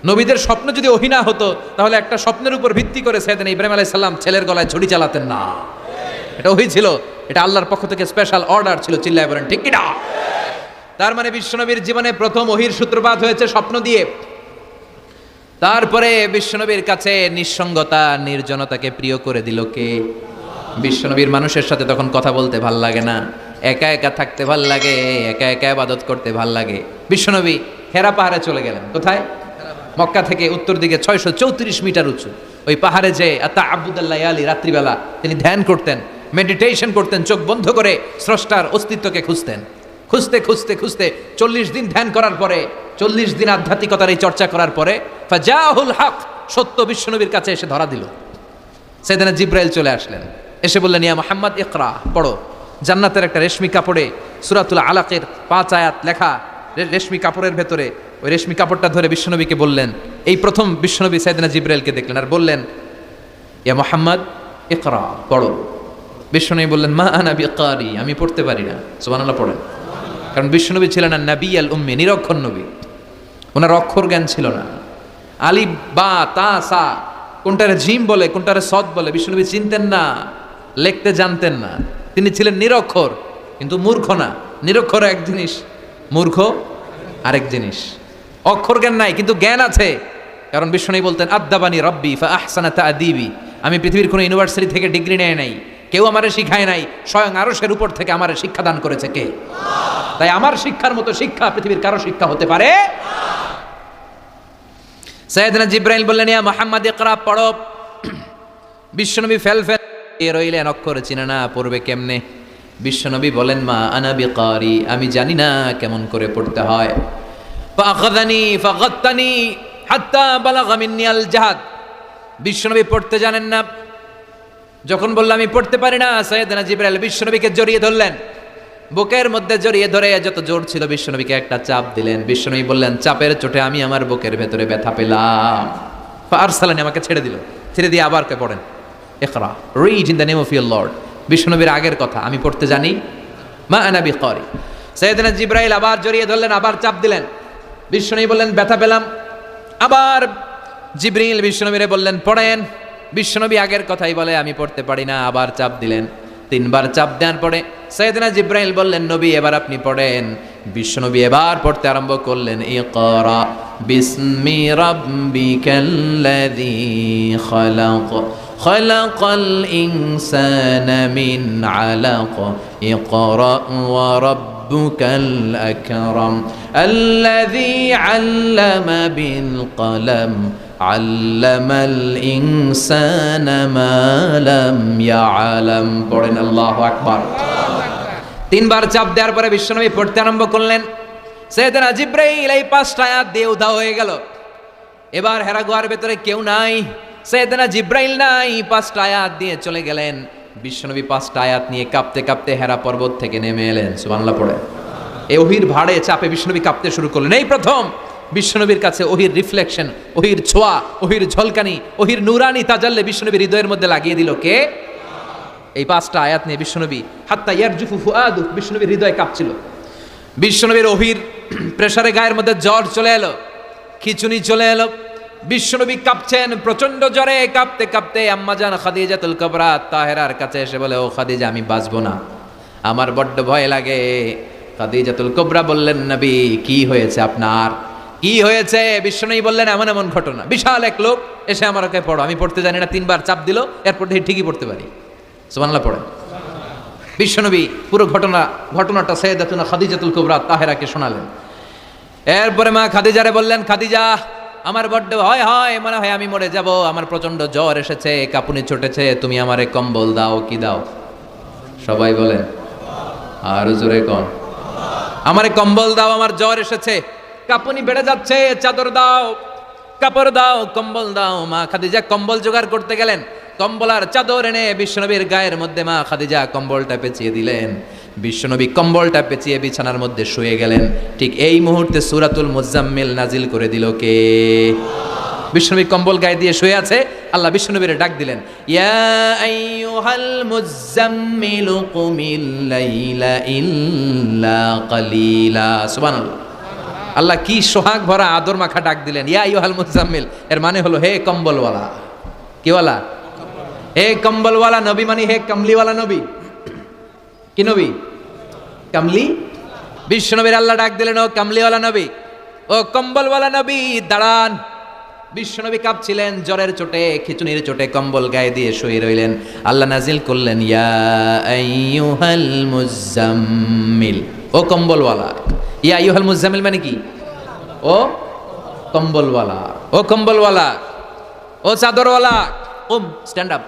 নবীদের স্বপ্ন যদি ওহী না হতো তাহলে একটা স্বপ্নের উপর ভিত্তি করে সাইয়েদনা ইব্রাহিম আলাইহিস সালাম ছেলের গলায় ছুরি চালাতেন না। এটা ওহী ছিল, এটা আল্লাহর পক্ষ থেকে স্পেশাল অর্ডার ছিল। চিল্লায় বলেন ঠিক কিনা? তার মানে বিশ্বনবীর জীবনে প্রথম ওহীর সূত্রপাত হয়েছে স্বপ্ন দিয়ে। তারপরে বিশ্বনবীর কাছে নিঃসঙ্গতা নির্জনতাকে প্রিয় করে দিল কে? বিশ্বনবীর মানুষের সাথে তখন কথা বলতে ভাল লাগে না, একা একা থাকতে ভাল লাগে, একা একা ইবাদত করতে ভাল লাগে। বিশ্বনবী হেরা পাহাড়ে চলে গেলেন। কোথায়? মক্কা থেকে উত্তর দিকে 634 মিটার উঁচু ওই পাহাড়ে যে তাআব্বুদাল্লাহ আলী রাত্রিবেলা তিনি ধ্যান করতেন, মেডিটেশন করতেন, চোখ বন্ধ করে স্রষ্টার অস্তিত্বকে খুঁজতেন। খুঁজতে খুঁজতে খুঁজতে 40 দিন ধ্যান করার পরে, 40 দিন আধ্যাত্মিকতার এই চর্চা করার পরে ফাজাহুল হক, সত্য বিশ্বনবীর কাছে এসে ধরা দিল। সাইয়েদনা জিবরাইল চলে আসলেন, এসে বললেন ইয়া মুহাম্মদ ইকরা, পড়ো। জান্নাতের একটা রেশমি কাপড়ে সূরাতুল আলাকের 5 আয়াত লেখা, রেশমি কাপড়ের ভেতরে ওই রেশমি কাপড়টা ধরে বিশ্বনবীকে বললেন, এই প্রথম বিশ্বনবী সাইয়েদনা জিবরাইলকে দেখলেন আর বললেন ইয়া মুহাম্মদ ইকরা, পড়ো। বিশ্বনবী বললেন মা আনা বিকারি, আমি পড়তে পারি না। সুবহানাল্লাহ পড়েন। কারণ বিশ্বনবী ছিলেন না নবী আল উম্মি, নিরক্ষর নবী, ওনার অক্ষর জ্ঞান ছিল না। আলিফ বা তা সা কোনটারে জিম বলে কোনটারে সদ বলে বিশ্বনবী চিনতেন না, লিখতে জানতেন না। তিনি ছিলেন নিরক্ষর, কিন্তু মূর্খ না। নিরক্ষর এক জিনিস, মূর্খ আরেক জিনিস। অক্ষর জ্ঞান নাই কিন্তু জ্ঞান আছে। কারণ বিশ্বনবী বলতেন আদ্দাবানি রব্বি ফা আহসানা তা'দীবি, আমি পৃথিবীর কোনো ইউনিভার্সিটি থেকে ডিগ্রি নেয় নাই, কেউ আমারে শিখায় নাই, স্বয়ং আরশের উপর থেকে আমারে শিক্ষা দান করেছে কে? তাই আমার শিক্ষার মতো শিক্ষা পৃথিবীর কারো শিক্ষা হতে পারে। সাইয়েদনা জিবরাইল বললেন ইয়া মুহাম্মদ ইকরা, পড়ো। বিশ্বনবী ফেল রইলেন, অক্ষর চিনে না, পড়বে কেমনে? বিশ্বনবী বলেন মা আনা বিকারি, আমি জানি না কেমন করে পড়তে হয়। ফাআখাযানি ফাগাত্তানি হাত্তা বালাগা মিন্নি আল জাহাদ, বিশ্বনবী পড়তে জানেন না। যখন বললাম আমি পড়তে পারি না, সাইয়েদনা জিবরাইল বিশ্বনবীকে জড়িয়ে ধরলেন, বুকের মধ্যে জড়িয়ে ধরে যত জোর ছিল বিশ্বনবীকে একটা চাপ দিলেন। বিশ্বনবী বললেন চাপের চোটে আমি আমার বুকের ভেতরে ব্যথা পেলাম। ফারসালানি, আমাকে ছেড়ে দিল। ছেড়ে দিয়ে আবার কে পড়েন ইকরা, read in the name of your lord. বিশ্বনবীর আগের কথা, আমি পড়তে জানি, মা আনা বিকারি। সাইয়েদনা জিবরাইল আবার জড়িয়ে ধরলেন, আবার চাপ দিলেন। বিশ্বনবী বললেন ব্যথা পেলাম। আবার জিবরিল বিশ্বনবীরে বললেন পড়েন। বিশ্বনবী আগের কথাই বলে আমি পড়তে পারি না, আবার চাপ দিলেন। 3 বার চাপ দেওয়ার পরে সাইয়েদনা জিবরাইল বললেন নবী এবার আপনি পড়েন। বিশ্বনবী এবার পড়তে আরম্ভ করলেন ইকরা বিসমি রাব্বিকাল্লাযী খালাক খালাকাল ইনসানা মিন আলাক ইকরা ওয়া রাব্বুকাল আকরাম আল্লাযী আল্লামা বিল কলম আল্লামাল ইনসানা মা লাম ইয়ালাম। পড়েন আল্লাহু আকবার। 3 বার চাপ দেওয়ার পরে বিশ্বনবী পড়তে আরম্ভ করলেন। সাইয়েদনা জিবরাইল এই 5টা আয়াত দিয়ে উধাও হয়ে গেল। এবার হেরা গুহার ভেতরে কেউ নাই, সাইয়েদনা জিবরাইল নাই, 5টা আয়াত দিয়ে চলে গেলেন। বিশ্বনবী 5টা আয়াত নিয়ে কাঁপতে কাঁপতে হেরা পর্বত থেকে নেমে এলেন। সুবহানাল্লাহ পড়ে। এই ওহীর ভাড়ে চাপে বিশ্বনবী কাঁপতে শুরু করলেন। এই প্রথম বিশ্বনবীর কাছে ওহীর রিফ্লেকশন, ওহীর ছোঁয়া, ওহীর ঝলকানি, ওহীর নূরানি তাজাল্লি বিশ্বনবীর হৃদয়ের মধ্যে লাগিয়ে দিল কে? এই 5টা আয়াত নিয়ে বিশ্বনবী হাত্তা ইয়ারজুফু ফুআদু, বিশ্বনবীর হৃদয় কাঁপছিল। বিশ্বনবীর ওহীর প্রেসারে গায়ের মধ্যে জ্বর চলে এলো, খিচুনি চলে এলো। বিশ্বনবী কাঁপছেন প্রচন্ড জ্বরে। কাঁপতে কাঁপতে আম্মাজান খাদিজাতুল কুবরা তাহেরার কাছে এসে বলে ও খাদিজা আমি বাঁচবো না, আমার বড্ড ভয় লাগে। খাদিজাতুল কুবরা বললেন নবী কি হয়েছে আপনার, কি হয়েছে? বিশ্বনবী বললেন এমন এমন ঘটনা। বিশাল এক লোক এসে আমার কাছে পড়ো, আমি পড়তে জানি না, 3 বার চাপ দিল, এরপর ঠিকই পড়তে পারি। সুবহানাল্লাহ পড়ে। বিশ্বনবী পুরো ঘটনাটা সাইয়েদাতুনা খাদিজাতুল কুবরা তাহেরাকে শোনালেন। এরপরে মা খাদিজারে বললেন খাদিজা আমার বড্ড ভয় হয়, মনে হয় আমি মরে যাব, আমার প্রচন্ড জ্বর এসেছে, কাঁপুনি ছুটেছে, তুমি আমারে কম্বল দাও। কি দাও? সবাই বলেন আর জোরে কোন, আমারে কম্বল দাও, আমার জ্বর এসেছে, কাঁপুনি বেড়ে যাচ্ছে, চাদর দাও, কাপড় দাও, কম্বল দাও। মা খাদিজা কম্বল জোগাড় করতে গেলেন। কম্বল আর চাদর এনে বিশ্বনবীর গায়ের মধ্যে মা খাদিজা কম্বলটা পেঁচিয়ে দিলেন। বিশ্বনবী কম্বলটা পেঁচিয়ে বিছানার মধ্যে শুয়ে গেলেন। ঠিক এই মুহূর্তে সূরাতুল মুজাম্মিল নাজিল করে দিল কে? বিশ্বনবী কম্বল গায়ে দিয়ে শুয়ে আছে, আল্লাহ বিশ্বনবীরে ডাক দিলেন, ইয়া আইয়ুহাল মুযাম্মিলু কুমিল লাইলা ইল্লা কালিলা। সুবহানাল্লাহ। আল্লাহ কি সোহাগ ভরা আদর মাখা ডাক দিলেন, ইয়া আইয়ুহাল মুযাম্মিল। এর মানে হলো হে কম্বলওয়ালা। কি ওয়ালা? হে কম্বলওয়ালা নবী, মানে হে কামলিওয়ালা নবী। কি নবী? কামলি। বিশ্বনবীর আল্লাহ ডাক দিলেন, ও কামলিওয়ালা নবী, ও কম্বলওয়ালা নবী, দাঁড়ান। বিশ্বনবী কাঁপছিলেন জ্বরের চোটে, খিচুনির চোটে কম্বল গায়ে দিয়ে শুয়ে রইলেন। আল্লাহ নাজিল করলেন, ইয়া আইয়ুহাল মুযাম্মিল, ও কম্বলওয়ালা। ইয়া আইয়ুহাল মুযাম্মিল মানে কি? ও কম্বলওয়ালা, ও কম্বলওয়ালা, ও চাদরওয়ালা, ওম স্ট্যান্ড আপ,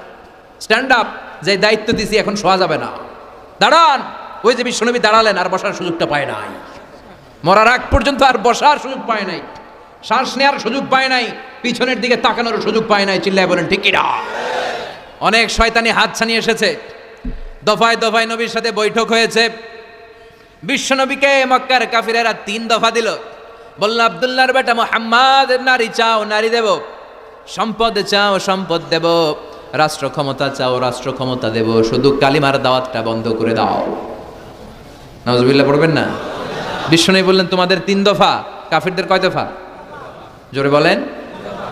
স্ট্যান্ড আপ। যে দায়িত্ব দিছি এখন শোয়া যাবে না, দাঁড়ান। ওই যে বিশ্বনবী দাঁড়ালেন, আর বসার সুযোগটা পায় নাই। মরার আগ পর্যন্ত আর বসার সুযোগ পায় নাই, শ্বাস নেওয়ার সুযোগ পায় নাই, পিছনের দিকে তাকানোর সুযোগ পায় নাই। চিল্লায় বলেন ঠিক কিনা? অনেক শয়তানি হাত ছানিয়ে এসেছে, দফায় দফায় নবীর সাথে বৈঠক হয়েছে। বিশ্বনবীকে মক্কার কাফিরেরা 3 দফা দিল। বলল, আব্দুল্লাহর বেটা মুহাম্মদ, নারী চাও নারী দেব, সম্পদ চাও সম্পদ দেব, রাষ্ট্র ক্ষমতা চাও রাষ্ট্র ক্ষমতা দেব, শুধু কালিমার দাওয়াতটা বন্ধ করে দাও। নাউজুবিল্লাহ পড়বেন না? বিশ্বনবী বললেন, তোমাদের 3 দফা, কাফিরদের কয় দফা? জোরে বলেন।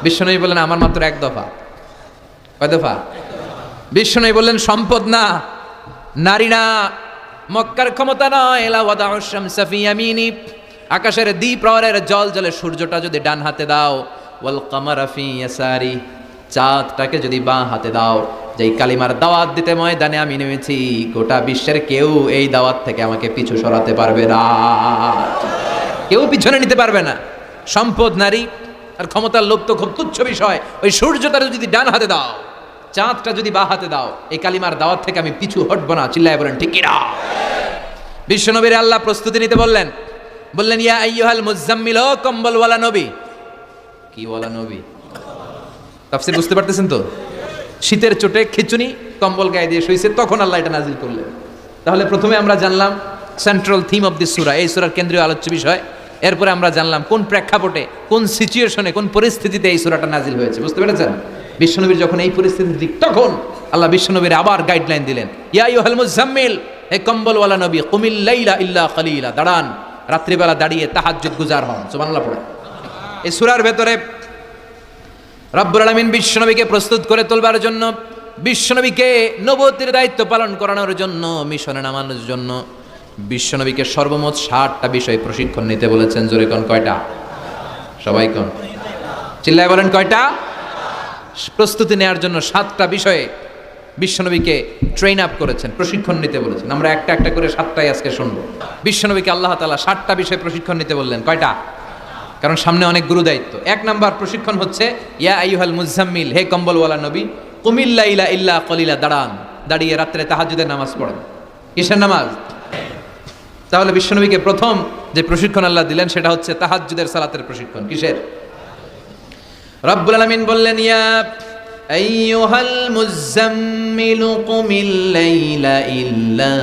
বিশ্বনবী বললেন, আমার মাত্র 1 দফা। কয় দফা? বিশ্বনবী বললেন, সম্পদ না, নারী না, মক্কার ক্ষমতা নয়। লা ওয়াদাউ শামসা ফি ইয়ামিনি, আকাশের দ্বিপ্রহরের জল জলে সূর্যটা যদি ডান হাতে দাও, ওয়াল কামারা ফি ইয়াসারি, চাঁদটাকে যদি বাঁ হাতে দাও, যেই কালিমার দাওয়াত দিতে ময়দানে আমি নেমেছি, গোটা বিশ্বের কেউ এই দাওয়াত থেকে আমাকে পিছু সরাতে পারবে না, কেউ পিছনে নিতে পারবে না। সম্পদ, নারী আর ক্ষমতার লোভ তো খুব তুচ্ছ বিষয়। ওই সূর্যটা যদি ডান হাতে দাও, চাঁদটা যদি বাঁ হাতে দাও, এই কালিমার দাওয়াত থেকে আমি পিছু হটবো না। চিল্লায় বলেন ঠিক কিনা? বিশ্বনবীর আল্লাহ প্রস্তুতি নিতে বললেন, বললেন, ইয়া আইয়ুহাল মুযাম্মিল, ও কম্বলওয়ালা নবী। কি ওয়ালা নবী? তাফসীর বুঝতে পারতেছেন তো? শীতের চোটে খিচুনি, কম্বল গায়ে দিয়ে শুইছে, তখন আল্লাহ এটা নাজিল করলেন। তাহলে প্রথমে আমরা জানলাম সেন্ট্রাল থিম অফ দিস সূরা, এই সূরার কেন্দ্রীয় আলোচ্য বিষয়। এরপরে আমরা জানলাম কোন প্রেক্ষাপটে, কোন সিচুয়েশনে, কোন পরিস্থিতিতে এই সূরাটা নাজিল হয়েছে। বুঝতে পেরেছেন? বিশ্বনবীর যখন এই পরিস্থিতি, তখন আল্লাহ বিশ্বনবীর আবার গাইডলাইন দিলেন, ইয়া আইয়ুহাল মুযাম্মিল, হে কম্বলওয়ালা নবী, কুমিল লাইলা ইল্লা কালিলা, দাঁড়ান, রাত্রিবেলা দাঁড়িয়ে তাহাজ্জুদ গুজার হন। সুবহানাল্লাহ পড়ে। এই সূরার ভেতরে রব্বুল আলামিন বিশ্বনবীকে প্রস্তুত করে তোলবার জন্য, বিশ্বনবীকে নবুয়তের দায়িত্ব পালন করানোর জন্য, মিশনে নামানোর জন্য বিশ্বনবীকে সর্বমোট 60টা বিষয় প্রশিক্ষণ নিতে বলেছেন। জোরে কোন কয়টা? সবাই কোন? চিল্লায় বলেন কয়টা? প্রস্তুতি নেওয়ার জন্য 7টা বিষয়ে বিশ্বনবীকে ট্রেন আপ করেছেন, প্রশিক্ষণ নিতে বলেছেন। আমরা একটা একটা করে 7টাই আজকে শুনবো। বিশ্বনবীকে আল্লাহ তাআলা 7টা বিষয়ে প্রশিক্ষণ নিতে বললেন। কয়টা? কারণ সামনে অনেক গুরু দায়িত্ব। 1 নাম্বার প্রশিক্ষণ হচ্ছে, ইয়া আইয়ুহাল মুযাম্মিল, হে কম্বলওয়ালা নবী, কুমিল লাইলা ইল্লা কালিলা, দাঁড়ান, দাঁড়িয়ে রাত্রে তাহাজ্জুদের নামাজ পড়েন। কিসের নামাজ? তাহলে বিশ্বনবীকে প্রথম যে প্রশিক্ষণ আল্লাহ দিলেন সেটা হচ্ছে তাহাজ্জুদের সালাতের প্রশিক্ষণ। কিসের? রব্বুল আলামিন বললেন, ইয়া আইয়ুহাল মুযাম্মিল কুমিল লাইলা ইল্লা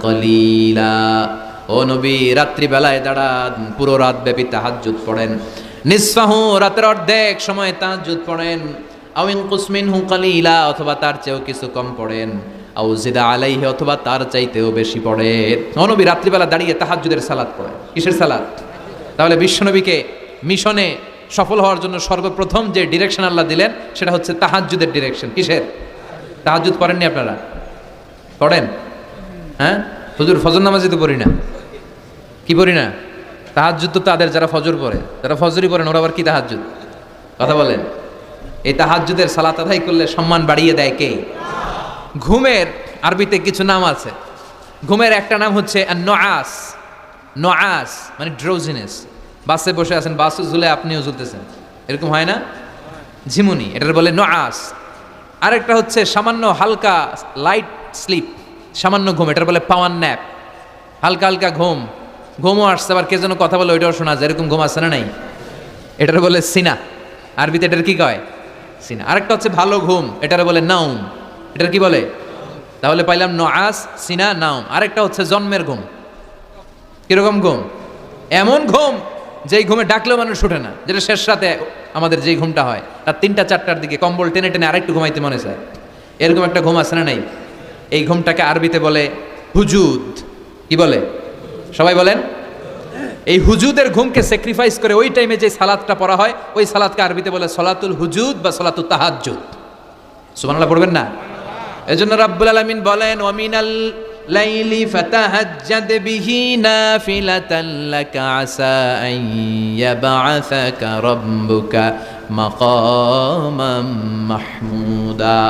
কালিলা, ও নবী, রাত্রিবেলায় দাঁড়ান, পুরো রাত ব্যাপী তাহাজ্জুদ পড়েন। নিসফাহু, রাতের অর্ধেক সময় তাহাজ্জুদ পড়েন। আও ইনকুস মিনহু কালিলা, অথবা তার চেয়েও কিছু কম পড়েন। আও জিদা আলাইহি, অথবা তার চাইতেও বেশি পড়েন। ও নবী রাত্রিবেলা দাঁড়িয়ে তাহাজ্জুদের সালাত পড়েন। কিসের সালাত? তাহলে বিশ্বনবীকে মিশনে সফল হওয়ার জন্য সর্বপ্রথম যে ডিরেকশন আল্লাহ দিলেন সেটা হচ্ছে তাহাজ্জুদের ডিরেকশন। কিসের? তাহাজ্জুদ পড়েননি আপনারা? পড়েন? হ্যাঁ হুজুর, ফজর নামাজই তো পড়ি না। কি পড়ি না? তাহাজ্জুদ তো তাদের যারা ফজর পড়ে, যারা ফজরই পড়েন, ওরা আবার কি তাহাজ্জুদ? কথা বলেন। এই তাহাজ্জুদের সালাত আদায় করলে সম্মান বাড়িয়ে দেয় কে? ঘুমের আরবিতে কিছু নাম আছে। ঘুমের একটা নাম হচ্ছে নুআস। নুআস মানে ড্রোজিনেস। বাসে বসে আছেন, বাসে ঝুলে আপনিও ঝুলতেছেন, এরকম হয় না? ঝিমুনি, এটার বলে নুআস। আরেকটা হচ্ছে সামান্য হালকা লাইট স্লিপ, সামান্য ঘুম, এটার বলে পাওয়ার ন্যাপ। হালকা হালকা ঘুম, ঘুমও আসছে, আবার কে যেন কথা বলে ওইটাও শোনা যায়, এরকম ঘুম আসছে না নাই? এটার বলে সিনা। আরবিতে এটার কি কয়? সিনা। আরেকটা হচ্ছে ভালো ঘুম, এটার বলে নাউম। এটার কি বলে? তাহলে পাইলাম নুআস, সিনা, নাউম। আরেকটা হচ্ছে জন্মের ঘুম। কিরকম ঘুম? এমন ঘুম যেই ঘুমে ডাকলেও মানুষ ওঠে না, যেটা শেষ রাতে আমাদের যে ঘুমটা হয় তার 3টা 4টার দিকে কম্বল টেনে টেনে আরেকটু ঘুমাইতে মনে চায়, এরকম একটা ঘুম আছে না নাই? এই ঘুমটাকে আরবিতে বলে হুজুদ। কি বলে? সবাই বলেন। এই হুজুদের ঘুমকে স্যাক্রিফাইস করে ওই টাইমে যে সালাতটা পড়া হয়, ওই সালাতকে আরবিতে বলে সলাতুল হুজুদ বা সলাতুত তাহাজ্জুদ। সুবহানাল্লাহ পড়বেন না? এজন্য রাব্বুল আলামিন বলেন, ওয়ামিনাল লাইলি ফাতাহাজ্জাদ বিহি নাফিলাতান লাকা আসা আন ইয়াবআসাকা রাব্বুকা মাকামাম মাহমুদা।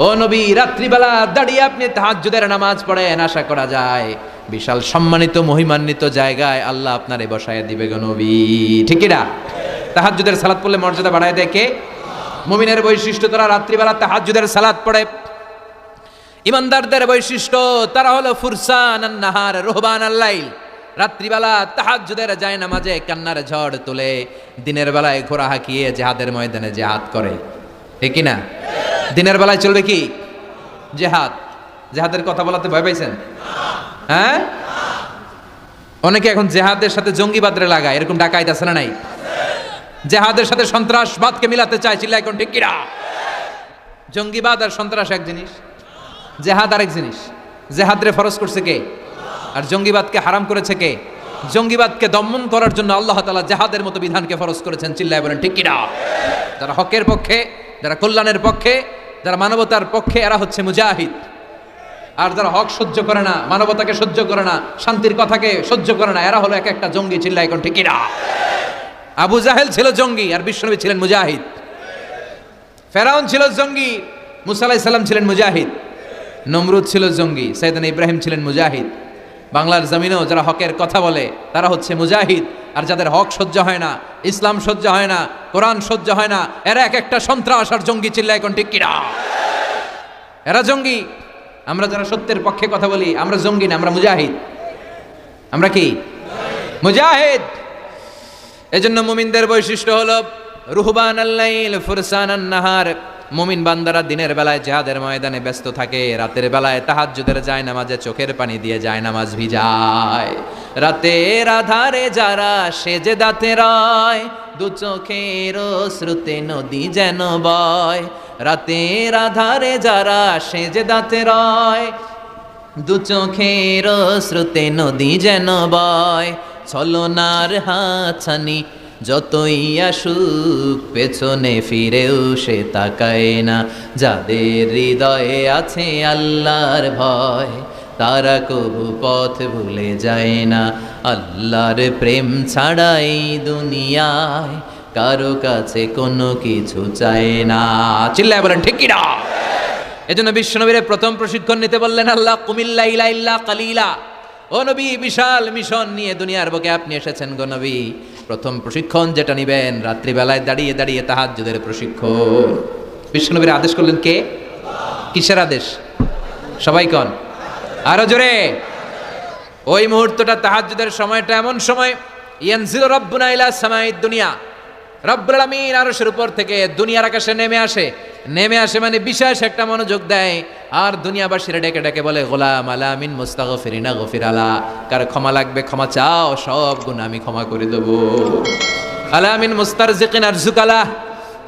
ও নবী, রাত্রিবেলা দাঁড়িয়ে আপনি তাহাজ্জুদের নামাজ পড়েন, আশা করা যায় বিশাল সম্মানিত মহিমান্বিত জায়গায় আল্লাহ আপনারে বসায় দিবে গো নবী। ঠিক কি না? তাহাজ্জুদের সালাত পড়লে মর্যাদা বাড়ায় দেয় কে? মুমিনের বৈশিষ্ট্য, তারা রাত্রিবেলা তাহাজ্জুদের সালাত পড়ে। ইমানদারদের বৈশিষ্ট্য, তারা হলো ফুরসানান নাহার রুহবানাল লাইল। রাত্রিবেলা তাহাজ্জুদের যায় নামাজে কান্নার ঝড় তুলে, দিনের বেলায় ঘোড়া হাঁকিয়ে জিহাদের ময়দানে জিহাদ করে। ঠিক কি না? দিনের বেলায় চলবে কি? জিহাদ। জিহাদের কথা বলাতে ভয় পাইছেন? হ্যাঁ, অনেকে এখন জিহাদের সাথে জঙ্গিবাদরে লাগায়, এরকম ডাকাইত আছে না নাই? জিহাদের সাথে সন্ত্রাসবাদকে মিলাতে চায়, চিল্লা এখন ঠিক কিনা? জঙ্গিবাদ আর সন্ত্রাস এক জিনিস, জেহাদ আরেক জিনিস। জেহাদরে ফরজ করছে কে? আর জঙ্গিবাদকে হারাম করেছে কে? জঙ্গিবাদকে দমন করার জন্য আল্লাহ তাআলা জেহাদের মতো বিধানকে ফরজ করেছেন, চিল্লায় বলেন ঠিক কিনা? যারা হকের পক্ষে, যারা কল্যাণের পক্ষে, যারা মানবতার পক্ষে, এরা হচ্ছে মুজাহিদ। আর যারা হক সহ্য করে না, মানবতাকে সহ্য করে না, শান্তির কথাকে সহ্য করে না, এরা হলো এক একটা জঙ্গি, চিল্লায় এখন ঠিক কিনা? আবু জাহেল ছিল জঙ্গি আর বিশ্বনবী ছিলেন মুজাহিদ। ফেরাউন ছিল জঙ্গি, মুসা আলাইহিস সালাম ছিলেন মুজাহিদ। নমরুদ ছিল জঙ্গি, সাইয়েদনা ইব্রাহিম ছিলেন মুজাহিদ। বাংলার জমিনেও যারা হকের কথা বলে তারা হচ্ছে মুজাহিদ। আর যাদের হক সহ্য হয় না, ইসলাম সহ্য হয় না, কোরআন সহ্য হয় না, এরা এক একটা সন্ত্রাস আর জঙ্গি, চিল্লায় এখন ঠিক কিনা? এরা জঙ্গি। আমরা যারা সত্যের পক্ষে কথা বলি, আমরা জঙ্গি না, আমরা মুজাহিদ। আমরা কি? মুজাহিদ। এজন্য মুমিনদের বৈশিষ্ট্য হলো রুহবানাল লাইল ফুরসানান নাহার। মুমিন বান্দারা দিনের বেলায় জিহাদের ময়দানে ব্যস্ত থাকে, রাতের বেলায় তাহাজ্জুদের যায় নামাজে চোখের পানি দিয়ে যায় নামাজ ভিজায়। রাতের আধারে যারা সেজদাতে রয়, দু চোখের শ্রুতে নদী যেন বয়। রাতের আধারে যারা সেজদাতে রয়, দু চোখের শ্রুতে নদী যেন বয়। ছলনার হাতছানি যতই আসুক, পেছনে ফিরেও সে তাকায় না। যাদের হৃদয়ে আছে আল্লাহর ভয়, তারা কবু পথ ভুলে যায় না। আল্লাহর প্রেম ছাড়া এই দুনিয়ায় কারো কাছে কোনো কিছু চায় না, চিল্লায় বলেন ঠিক কিনা? এজন্য বিশ্বনবীর প্রথম প্রশিক্ষণ নিতে বললেন আল্লাহ, কুমিল্লা ইলা ইল্লা কালিলা। ও নবী, বিশাল মিশন নিয়ে দুনিয়ার বুকে আপনি এসেছেন গো নবী। প্রথম প্রশিক্ষণ যেটা নিবেন, রাত্রিবেলায় দাঁড়িয়ে দাঁড়িয়ে তাহাজ্জুদের প্রশিক্ষণ। বিশ্বনবীর আদেশ করলেন কে? কিসের আদেশ? সবাই কন আরো জোরে। ওই মুহূর্তটা তাহাজ্জুদের সময়টা এমন সময়, ইয়ানজিলু রাব্বুনা ইলা সামাইদ দুনিয়া, রব্বুল আলামিন আরশের উপর থেকে দুনিয়ার আকাশে নেমে আসে। নেমে আসে মানে বিশেষ একটা মনোযোগ দেয়, আর দুনিয়াবাসীরা ডেকে ডেকে বলে, গোলাম আলামিন মুস্তাগফিরিনা গফির আলা। কার ক্ষমা লাগবে ক্ষমা চাও, সব গুনাহ আমি ক্ষমা করে দেব। আলামিন মুস্তারজিকিন আরজুকালা,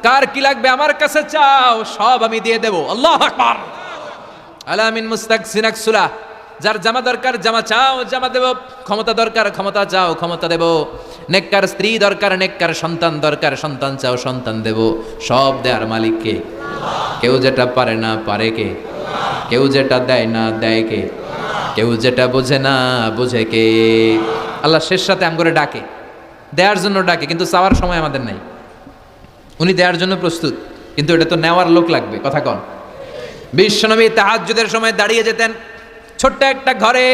কার কি লাগবে আমার কাছে চাও, সব আমি দিয়ে দেব। আল্লাহু আকবার। আলামিন মুস্তাকসিন আকসুলা, যার জামা দরকার জামা চাও, জামা দেব। ক্ষমতা দরকার ক্ষমতা চাও, ক্ষমতা দেব। নেককার স্ত্রী দরকার, নেককার সন্তান দরকার, সন্তান চাও, সন্তান দেব। সব দেয়ার মালিক কে? কেউ যেটা পারে না পারে কে? কেউ যেটা দেয় না দেয় কে? কেউ যেটা বোঝে না বোঝে কে? আল্লাহ শেষ সাথে আম করে ডাকে, দেওয়ার জন্য ডাকে, কিন্তু চাওয়ার সময় আমাদের নাই। উনি দেওয়ার জন্য প্রস্তুত, কিন্তু এটা তো নেওয়ার লোক লাগবে। কথা কন। বিশ্বনবী তাহাজ্জুদের সময় দাঁড়িয়ে যেতেন ছোট্ট একটা ঘরে,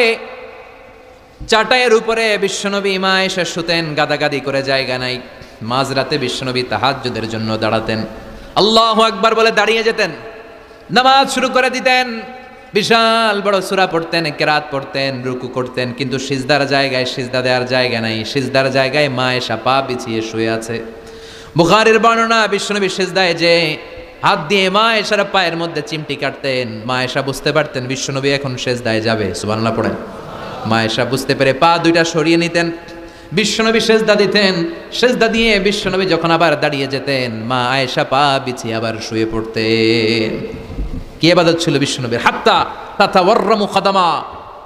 চাটাইয়ের উপরে বিশ্বনবী মা এসে শুতেন, গাদাগাদি করে জায়গা নাই। মাঝরাতে বিশ্বনবী তাহাজ্জুদের জন্য দাঁড়াতেন, আল্লাহু আকবার বলে দাঁড়িয়ে যেতেন, নামাজ শুরু করে দিতেন। বিশাল বড় সূরা পড়তেন, কেরাত পড়তেন, রুকু করতেন, কিন্তু সিজদার জায়গায় সিজদা দেওয়ার জায়গা নাই। সিজদার জায়গায় মা এসা পা বিছিয়ে শুয়ে আছে। বুখারীর বর্ণনা, বিশ্বনবী সিজদায় যে হাত দিয়ে মা এসার পায়ের মধ্যে চিমটি কাটতেন। মা এসা বুঝতে পারতেন বিশ্বনবী এখন সিজদায় যাবে, সুবহানাল্লাহ পড়েন। মা এসা বুঝতে পেরে পা দুইটা সরিয়ে নিতেন, বিশ্বনবী সেজদা দিতেন, সেজদা দিয়ে বিশ্বনবী যখন আবার দাঁড়িয়ে যেতেন, মা আয়েশা পা বিছিয়ে আবার শুয়ে পড়তেন। কি ইবাদত ছিল বিশ্বনবীর! হাত্তা তাতাওয়াররামু খাদামা।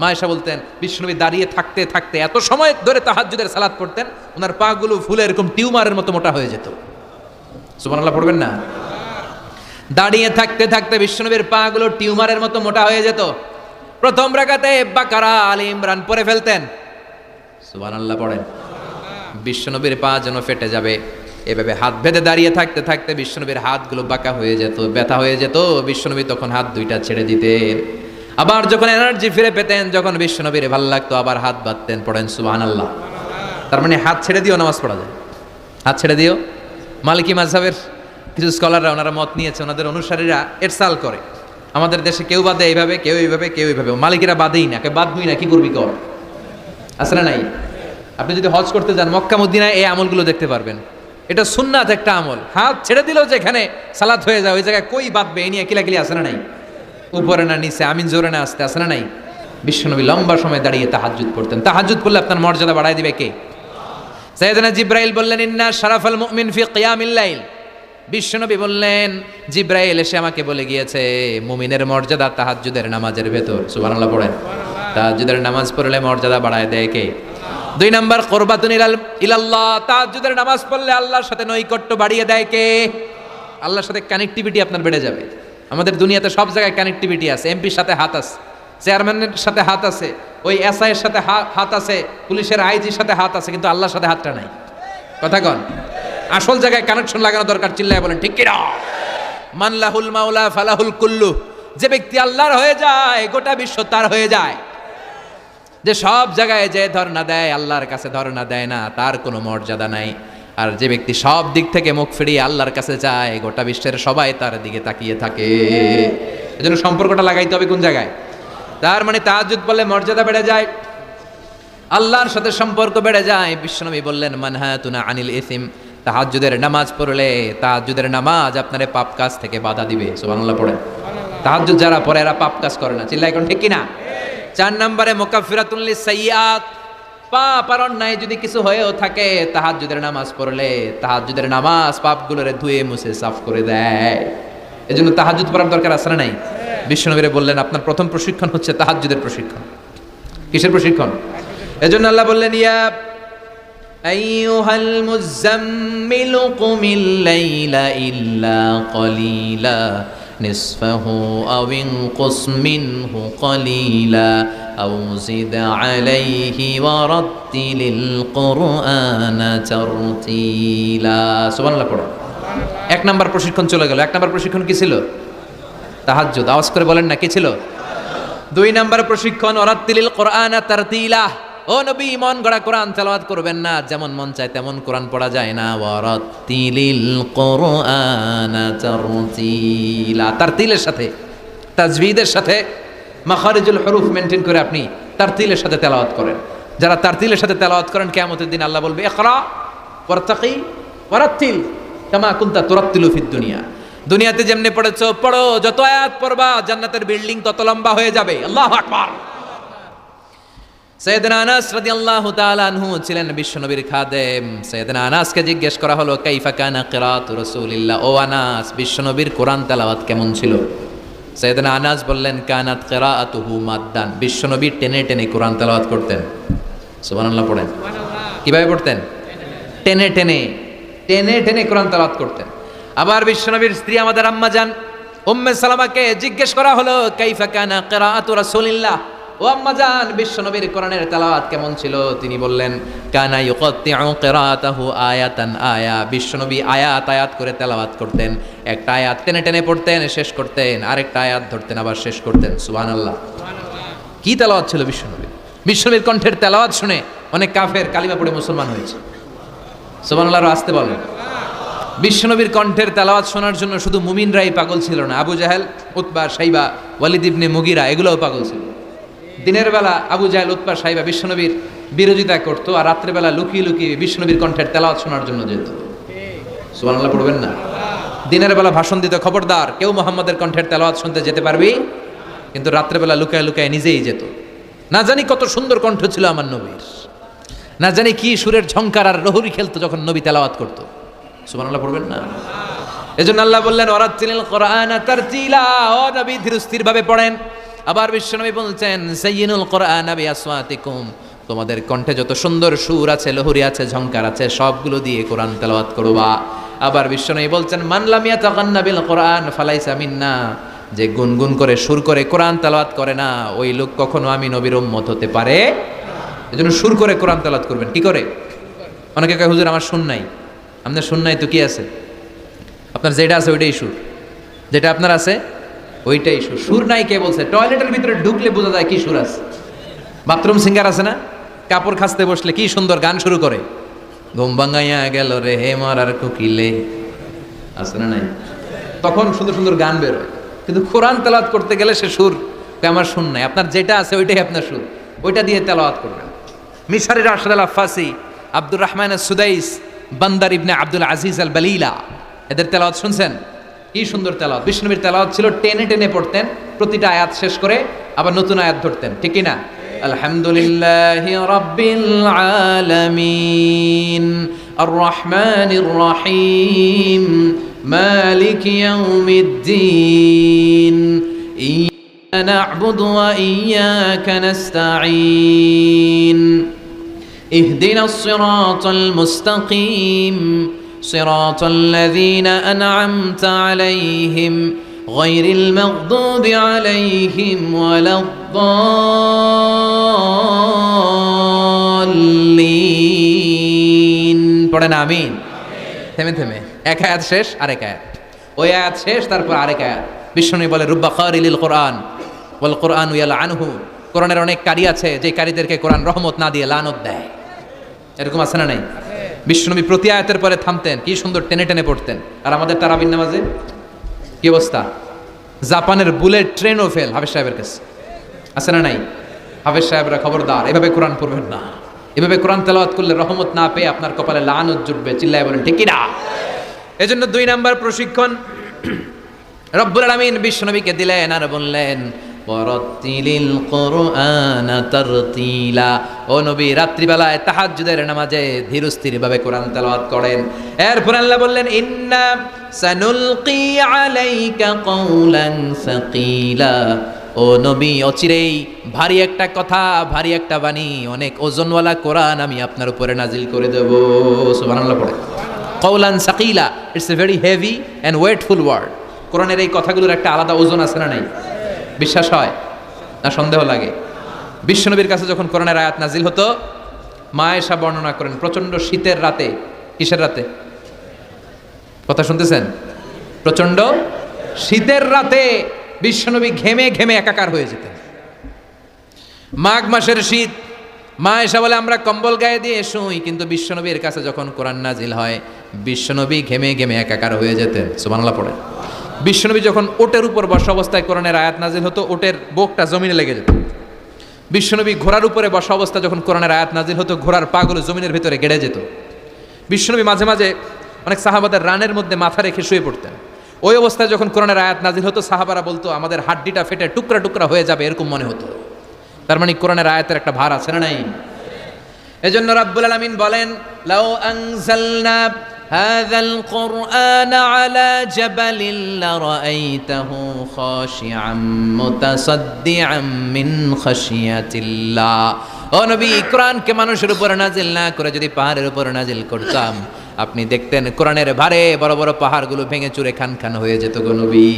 মা আয়েশা বলতেন বিশ্বনবী দাঁড়িয়ে থাকতে থাকতে এত সময় ধরে তাহাজ্জুদের সালাত পড়তেন, ওনার পাগুলো ফুলে এরকম টিউমারের মতো মোটা হয়ে যেত। সুবহানাল্লাহ পড়বেন না? দাঁড়িয়ে থাকতে থাকতে বিশ্বনবীর পাগুলো টিউমারের মতো মোটা হয়ে যেত। প্রথম রাকাতে বাকারা আলী ইমরান পড়ে ফেলতেন। সুবহানাল্লাহ পড়েন। বিশ্বনবীর পা যেন ফেটে যাবে, এভাবে হাত বেঁধে দাঁড়িয়ে থাকতে থাকতে বিশ্বনবীর হাতগুলো বাঁকা হয়ে যেত, ব্যথা হয়ে যেত। বিশ্বনবী তখন হাত দুইটা ছেড়ে দিতেন। আবার যখন এনার্জি ফিরে পেতেন, যখন বিশ্বনবীর ভালো লাগতো আবার হাত বাঁধতেন। পড়েন সুবহানাল্লাহ। তার মানে হাত ছেড়ে দিও নামাজ পড়া যায়, হাত ছেড়ে দিও। মালিকি মাযহাবের কিছু স্কলাররা ওনারা মত নিয়েছে, ওনাদের অনুসারীরা এরসাল করে। আমাদের দেশে কেউ বাদে এইভাবে, কেউ এইভাবে, কেউ এইভাবে। মালিকেরা বাদেই না, বাদবই না, কি করবি কর, আছে না নাই? আপনি যদি হজ করতে যান মক্কা মদিনায় এই আমলগুলো দেখতে পারবেন। এটা সুন্নাত একটা আমল। হাত ছেড়ে দিলেও যেখানে সালাত হয়ে যায় ওই জায়গায় কই বাঁধবে এই নিয়ে কিলাকিলি আছে না নাই? উপরে না নিচে, আমিন জোরে না আসতে, আছে না নাই? বিশ্বনবী লম্বা সময় দাঁড়িয়ে তাহাজ্জুদ পড়তেন। তাহাজ্জুদ পড়লে আপনার মর্যাদা বাড়ায় দিবে কে? সাইয়েদনা জিব্রাইল বললেন ইন্না শারাফাল মুমিন ফি কিয়ামিল লাইল। বিশ্বনবী বললেন জিব্রাইল এসে আমাকে বলে গিয়েছে মুমিনের মর্যাদা তাহাজ্জুদের নামাজের ভেতর। সুবহানাল্লাহ পড়েন। তাহাজ্জুদের নামাজ পড়লে মর্যাদা বাড়ায় দেয় কে? 2 নাম্বার কুরবাতুন ইলাল্লাহ। তাহাজ্জুদের নামাজ পড়লে আল্লাহর সাথে নৈকট্য বাড়িয়ে দেয় কে? আল্লাহর সাথে কানেক্টিভিটি আপনার বেড়ে যাবে। আমাদের দুনিয়াতে সব জায়গায় কানেক্টিভিটি আছে। এমপির সাথে হাত আছে, চেয়ারম্যানের সাথে হাত আছে, ওই এসআই এর সাথে হাত আছে, পুলিশের আইজির সাথে হাত আছে, কিন্তু আল্লাহর সাথে হাতটা নাই। কথা কন। আসল জায়গায় কানেকশন লাগানো দরকার। চিল্লায় বলেন ঠিক কিনা? মান লাহুল মাওলা ফালাহুল কুল্লু। যে ব্যক্তি আল্লাহর হয়ে যায় গোটা বিশ্ব তার হয়ে যায়। যে সব জায়গায় যে ধর্ণা দেয় আল্লাহর কাছে ধর্ণা দেয় না, তার কোনো মর্যাদা নাই। আর যে ব্যক্তি সব দিক থেকে মুখ ফিরিয়ে আল্লাহর কাছে যায় গোটা বিশ্বের সবাই তার দিকে তাকিয়ে থাকে। এজন্য সম্পর্কটা লাগাইতে হবে কোন জায়গায়? তার মানে তাহাজ্জুদ পড়লে মর্যাদা বেড়ে যায়, আল্লাহর সাথে সম্পর্ক বেড়ে যায়। বিশ্বনবী বললেন মানহাতুনা আনিল ইসিম। তাহাজ্জুদের নামাজ পড়লে তাহাজ্জুদের নামাজ আপনারে পাপ কাজ থেকে বাধা দিবে। সুবহানাল্লাহ পড়েন। তাহাজ্জুদ যারা পড়ে এরা পাপ কাজ করে না। চিল্লাই কোন ঠিক কিনা? 4 নম্বরে মুকাফফিরাতুন লিসাইয়্যাত। পাপ আর অন্যায় যদি কিছু হয়েও থাকে তাহাজ্জুদের নামাজ পড়লে তাহাজ্জুদের নামাজ পাপগুলোরে ধুয়ে মুছে সাফ করে দেয়। এজন্য তাহাজ্জুদ পড়ার দরকার আছে না নাই? বিশ্বনবী বললেন আপনার প্রথম প্রশিক্ষণ হচ্ছে তাহাজ্জুদের প্রশিক্ষণ। কিসের প্রশিক্ষণ? এজন্য আল্লাহ বললেন ইয়া আইয়ুহাল মুযাম্মিলু কুমিল লাইলা ইল্লা কলিলা নিসফাহু আও ইনকুস মিনহু কলিলা আও জিদ আলাইহি ওয়া রাত্তিলিল কুরআনা তারতিলা। সুবহানাল্লাহ পড়ো। 1 নাম্বার প্রশিক্ষণ চলে গেল। 1 নাম্বার প্রশিক্ষণ কি ছিল? তাহাজ্জুদ। আওয়াজ করে বলেন না কি ছিল? 2 নাম্বার প্রশিক্ষণ ওয়ারাত্তিলিল কুরআনা তারতিলা। ও নবী মন গড়া কোরআন তেলাওয়াত করবেন না, যেমন মন চায় তেমন কোরআন পড়া যায় না। ওয়ারাত্তিলিল কুরআনা তারতিলা। তারতিলের সাথে তাজবিদের সাথে মাখারিজুল হুরুফ মেইনটেইন করে আপনি তারতিলের সাথে তেলাওয়াত করেন। যারা তারতিলের সাথে তেলাওয়াত করেন কিয়ামতের দিন আল্লাহ বলবে ইকরা ওয়ারতাকি ওয়ারাত্তিল কামা কুনতা তুরাত্তিলু ফিদ দুনিয়া। দুনিয়াতে যেমনে পড়েছো পড়ো, যত আয়াত পড়বা জান্নাতের বিল্ডিং তত লম্বা হয়ে যাবে। আল্লাহু আকবার। সাইয়েদনা আনাস রাদিয়াল্লাহু তাআলা আনহু ছিলেন বিশ্বনবীর খাদেম। সাইয়েদনা আনাসকে জিজ্ঞেস করা হলো কাইফা কানা কিরাআতু রাসূলিল্লাহ। ও আনাস, বিশ্বনবীর কোরআন তেলাওয়াত কেমন ছিল? সাইয়েদনা আনাস বললেন কানাত কিরাআতুহু মাদ্দান। বিশ্বনবী টেনে টেনে কোরআন তেলাওয়াত করতেন। সুবহানাল্লাহ পড়েন। কিভাবে পড়তেন? টেনে টেনে টেনে টেনে কোরআন তেলাওয়াত করতেন। আবার বিশ্বনবীর স্ত্রী আমাদের আম্মা জান উম্মে সালামাকে জিজ্ঞেস করা হলো কাইফা কানা কিরাআতু রাসূলিল্লাহ। ও আম্মা জান, বিশ্বনবীর কোরআনের তেলাওয়াত কেমন ছিল? তিনি বললেন কানা ইউকাত্তিউ কিরাআতাহু আয়াতান আয়া। বিশ্বনবী আয়াত আয়াত করে তেলাওয়াত করতেন। একটা আয়াত টেনে টেনে পড়তেন, শেষ করতেন, আরেকটা আয়াত ধরতেন, আবার শেষ করতেন। সুবহানাল্লাহ। কি তেলাওয়াত ছিল বিশ্বনবীর! বিশ্বনবীর কণ্ঠের তেলাওয়াত শুনে অনেক কাফের কালিমা পড়ে মুসলমান হয়েছে। সুবহানাল্লাহ আসতে বলেন। বিশ্বনবীর কণ্ঠের তেলাওয়াত শোনার জন্য শুধু মুমিনরাই পাগল ছিল না, আবু জাহেল, উতবা, শাইবা, ওয়ালিদ ইবনে মুগিরা এগুলোও পাগল ছিল। দিনের বেলা আবু জাহেল, উতবা, শাইবা বিশ্বনবীর বিরোধিতা করতো, আর রাত্রে বেলা লুকিয়ে লুকিয়ে বিশ্বনবীর কণ্ঠের তেলাওয়াত শোনার জন্য যেত। সুবহানাল্লাহ পড়বেন না? দিনের বেলা ভাষণ দিতে খবরদার কেউ মুহাম্মাদের কণ্ঠের তেলাওয়াত শুনতে যেতে পারবি, কিন্তু রাত্রে বেলা লুকায় লুকায় নিজেই যেত। না জানি কত সুন্দর কণ্ঠ ছিল আমার নবীর। না জানি কি সুরের ঝংকার আর লহরি খেলতো যখন নবী তেলাওয়াত করতো। সুবহানাল্লাহ পড়বেন না? এজন্য আল্লাহ বললেন ওয়ারাত্তিলিল কোরআনা তারতিলা, ও নবী ধীর স্থির ভাবে পড়েন। আবার বিশ্বনবী বলছেন যায়্যিনুল কোরআনা বিআসওয়াতিকুম, তোমাদের কণ্ঠে যত সুন্দর সুর আছে, লহরি আছে, ঝংকার আছে, সবগুলো দিয়ে কোরআন তেলাওয়াত করবা। আবার বিশ্বনবী বলছেন মান লাম ইয়াতাগান্না বিল কোরআন ফালাইসা মিন্না, যে গুনগুন করে সুর করে কোরআন তেলাওয়াত করে না, ওই লোক কখনো আমি নবীর উম্মত হতে পারে। এজন্য সুর করে কোরআন তেলাওয়াত করবেন। কি করে? অনেকে কয় হুজুর আমার সুর নাই। আপনার সুর নাই তো কি আছে? আপনার যেটা আছে ওইটাই সুর, যেটা আপনার আছে ওইটাই সুর। সুর নাই কে বলছে? টয়লেটের ভিতরে ঢুকলে বোঝা যায় কি সুর আছে। বাথরুম সিঙ্গার আছে না, কাপড় খাসতে বসলে কি সুন্দর গান শুরু করে, ঘুম ভাঙাইয়া গেল রে হে মারার কোকিলে, আছে না নাই? তখন সুন্দর সুন্দর গান বেরোয়। কিন্তু কোরআন তেলাওয়াত করতে গেলে সে সুর আমার সুর নাই। আপনার যেটা আছে ওইটাই আপনার সুর, ওইটা দিয়ে তেলাওয়াত করবেন। মিশরি রাশেদ আল আফাসি, আব্দুর রহমান সুদাইস, বান্দার ইবনে আব্দুল আজিজ আল বালিলা, এদের তেলাওয়াত শুনছেন? কি সুন্দর তেলাওয়াত। বিষ্ণুবীর তেলাওয়াত ছিল টেনে টেনে পড়তেন, প্রতিটা আয়াত শেষ করে আবার নতুন আয়াত ধরতেন, ঠিক কি না? আলহামদুলিল্লাহি রাব্বিল আলামিন আর রহমানির রহিম মালিক ইয়াউমিদ্দিন ইয়্যাকা না'বুদু ওয়া ইয়্যাকা নাস্তাঈন ইহদিনাস সিরাতাল মুস্তাকিম সিরাতাল লাযীনা আন'আমতা আলাইহিম গায়রিল মাগদুবি আলাইহিম ওয়ালাদ-দাল্লিন। পড়েন আমিন। থেমে থেমে এক আয়াত শেষ আরেক আয়াত, ওই আয়াত শেষ তারপর আরেক আয়াত। বিষ্ণু বলে রুব্বা কারিলিল কোরআন ওয়াল কোরআনু ইয়ালআনহু, কোরআনের অনেক কারি আছে যে কারীদেরকে কোরআন রহমত না দিয়ে লানত দেয়। এরকম আছে না নাই? বিষ্ণুনবী প্রতি আয়াতের পরে থামতেন, কি সুন্দর টেনে টেনে পড়তেন। আর আমাদের তারাবির নামাজে কি অবস্থা? জাপানের বুলেট ট্রেনও ফেল হাফেজ সাহেবের কাছে, আছে না নাই? হাফেজ সাহেবরা খবরদার, এভাবে কোরআন পড়বেন না। এভাবে কোরআন তেলাওয়াত করলে রহমত না পেয়ে আপনার কপালে লানত জুটবে। চিল্লায় বলেন ঠিক কি না? এজন্য 2 নাম্বার প্রশিক্ষণ রব্বুল আলামিন বিশ্বনবীকে দিলেন আর বললেন ওয়ারাত্তিলিল কুরআনা তারতিলা, ও নবী রাত্রিবেলায় তাহাজ্জুদের নামাজে ধীর স্থির ভাবে কোরআন তেলাওয়াত করেন। এরপর আল্লাহ বললেন ইন্না সানুলকি আলাইকা কওলান সাকিলা, ও নবী অচিরেই ভারী একটা কথা, ভারী একটা বাণী, অনেক ওজনওয়ালা কোরআন আমি আপনার উপরে নাজিল করে দেব। সুবহানাল্লাহ পড়ে। কওলান সাকিলা, it's a very heavy and weightful word. কোরআনের এই কথাগুলোর একটা আলাদা ওজন আছে না নাই? বিশ্বাস হয় না সন্দেহ লাগে? বিশ্বনবীর কাছে যখন কোরআনের আয়াত নাজিল হতো, মা আয়েশা বর্ণনা করেন প্রচন্ড শীতের রাতে, কিসের রাতে কথা শুনতেছেন? প্রচন্ড শীতের রাতে বিশ্বনবী ঘেমে ঘেমে একাকার হয়ে যেতেন। মাঘ মাসের শীত, মা আয়েশা বলে আমরা কম্বল গায়ে দিয়ে শুই, কিন্তু বিশ্বনবীর কাছে যখন কোরআন নাজিল হয় বিশ্বনবী ঘেমে ঘেমে একাকার হয়ে যেতেন। সুবহানাল্লাহ পড়ে। বিশ্বনবী যখন ওটের উপর বসা অবস্থায় কোরআনের আয়াত নাজিল হতো, ওটের বুকটা জমিনে লেগে যেত। বিশ্বনবী ঘোড়ার উপরে বসা অবস্থায় যখন কোরআনের আয়াত নাজিল হতো, ঘোড়ার পাগুলো জমিনের ভিতরে গেড়ে যেত। বিশ্বনবী মাঝে মাঝে অনেক সাহাবাদের রানের মধ্যে মাথা রেখে শুয়ে পড়তেন। ওই অবস্থায় যখন কোরআনের আয়াত নাজিল হতো, সাহাবারা বলতো আমাদের হাড্ডিটা ফেটে টুকরা টুকরা হয়ে যাবে, এরকম মনে হতো। তার মানে কোরআনের আয়াতের একটা ভার আছে না নাই? এজন্য রাব্বুল আলামিন বলেন লাউ আনজালনা হাযাল কুরআনা আলা জাবালিন লারাআইতাহু খাশিআম মুতাসাদ্দিআম মিন খাশিয়াতিল্লাহ। ও নবী, কোরআনকে মানুষের উপর নাজিল না করে যদি পাহাড়ের উপর নাজিল করতাম, আপনি দেখতেন কোরআনের ভারে বড় বড় পাহাড়গুলো ভেঙে চুরে খান খান হয়ে যেত গো নবী।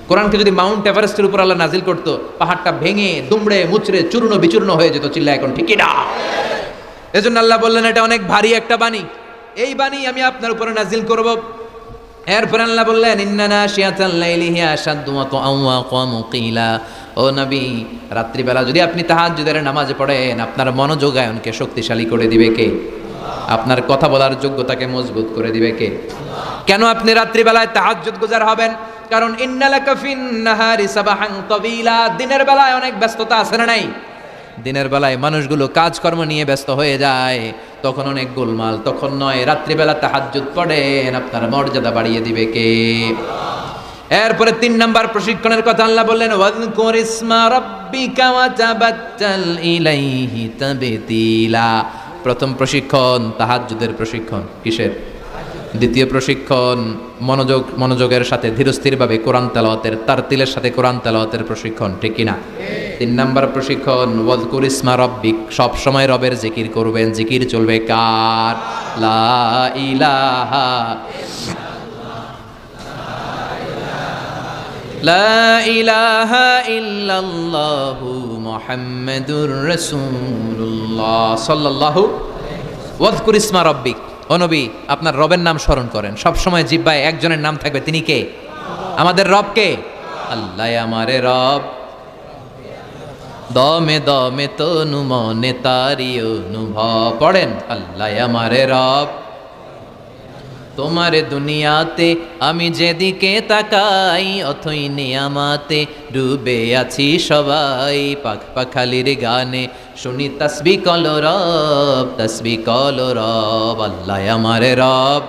কোরআনকে যদি মাউন্ট এভারেস্টের উপর আল্লাহ নাজিল করতো, পাহাড়টা ভেঙে দুমড়ে মুচড়ে চূর্ণ বিচূর্ণ হয়ে যেত। চিল্লা এখন ঠিক না? এজন্য আল্লাহ বললেন এটা অনেক ভারী একটা বাণী, এই বাণী আমি আপনার উপরে নাজিল করব। এরপর আল্লাহ বললেন ইন্না নাশিয়াতাল লাইলি হিয়া আশাদ্দু ওয়াতআন ওয়া আকামু কিলা। ও নবী, রাত্রিবেলা যদি আপনি তাহাজ্জুদের নামাজ পড়েন, আপনার মনোযোগায়নকে শক্তিশালী করে দিবে কে? আপনার কথা বলার যোগ্যতাকে মজবুত করে দিবে কে? কেন আপনি রাত্রিবেলায় তাহাজ্জুদ গুজার হবেন? কারণ ইন্নালাকা ফিন নাহারি সাবাহান তাবিলা, দিনের বেলায় অনেক ব্যস্ততা আছে না নাই? দিনের বেলায় মানুষগুলো কাজকর্ম নিয়ে ব্যস্ত হয়ে যায়, তখন অনেক গোলমাল। তখন নয়, রাত্রিবেলা তাহাজ্জুদ পড়েন, আপনার মর্যাদা বাড়িয়ে দিবে কে? এরপরে 3 নাম্বার প্রশিক্ষণের কথা আল্লাহ বললেন ওয়াযকুর ইসমা রাব্বিকা ওয়া তাবাত্তাল ইলাইহি তাবতিলা। প্রথম প্রশিক্ষণ তাহাজ্জুদের প্রশিক্ষণ। কিসের? দ্বিতীয় প্রশিক্ষণ মনোযোগের সাথে ধীরস্থিরভাবে কোরআন তেলাওয়াতের, তারতিলের সাথে কোরআন তেলাওয়াতের প্রশিক্ষণ, ঠিক কিনা? 3 নাম্বার প্রশিক্ষণ ওয়াজকুর ইসমা রব্বিক, সব সময় রবের জিকির করবেন। জিকির চলবে কার? লা ইলাহা লা ইলাহা ইল্লাল্লাহু মুহাম্মাদুর রাসূলুল্লাহ সাল্লাল্লাহু। ওয়াজকুর ইসমা রব্বিক, ও নবী আপনার রবের নাম স্মরণ করেন। সব সময় জিহ্বায় একজনের নাম থাকবে, তিনি কে? আমাদের রব কে? আল্লাহ আমারে রব, দমে দমে তনু মনে তারি অনুভব। পড়েন, আল্লাহ আমারে রব, তোমারে দুনিয়াতে আমি যেদিকে তাকাই, অথই নিয়ামাতে ডুবে আছি সবাই। পাখ পাখালির গানে শুনি তাসবিহ কল রব, তাসবিহ কল রব, আল্লাহ আমারে রব।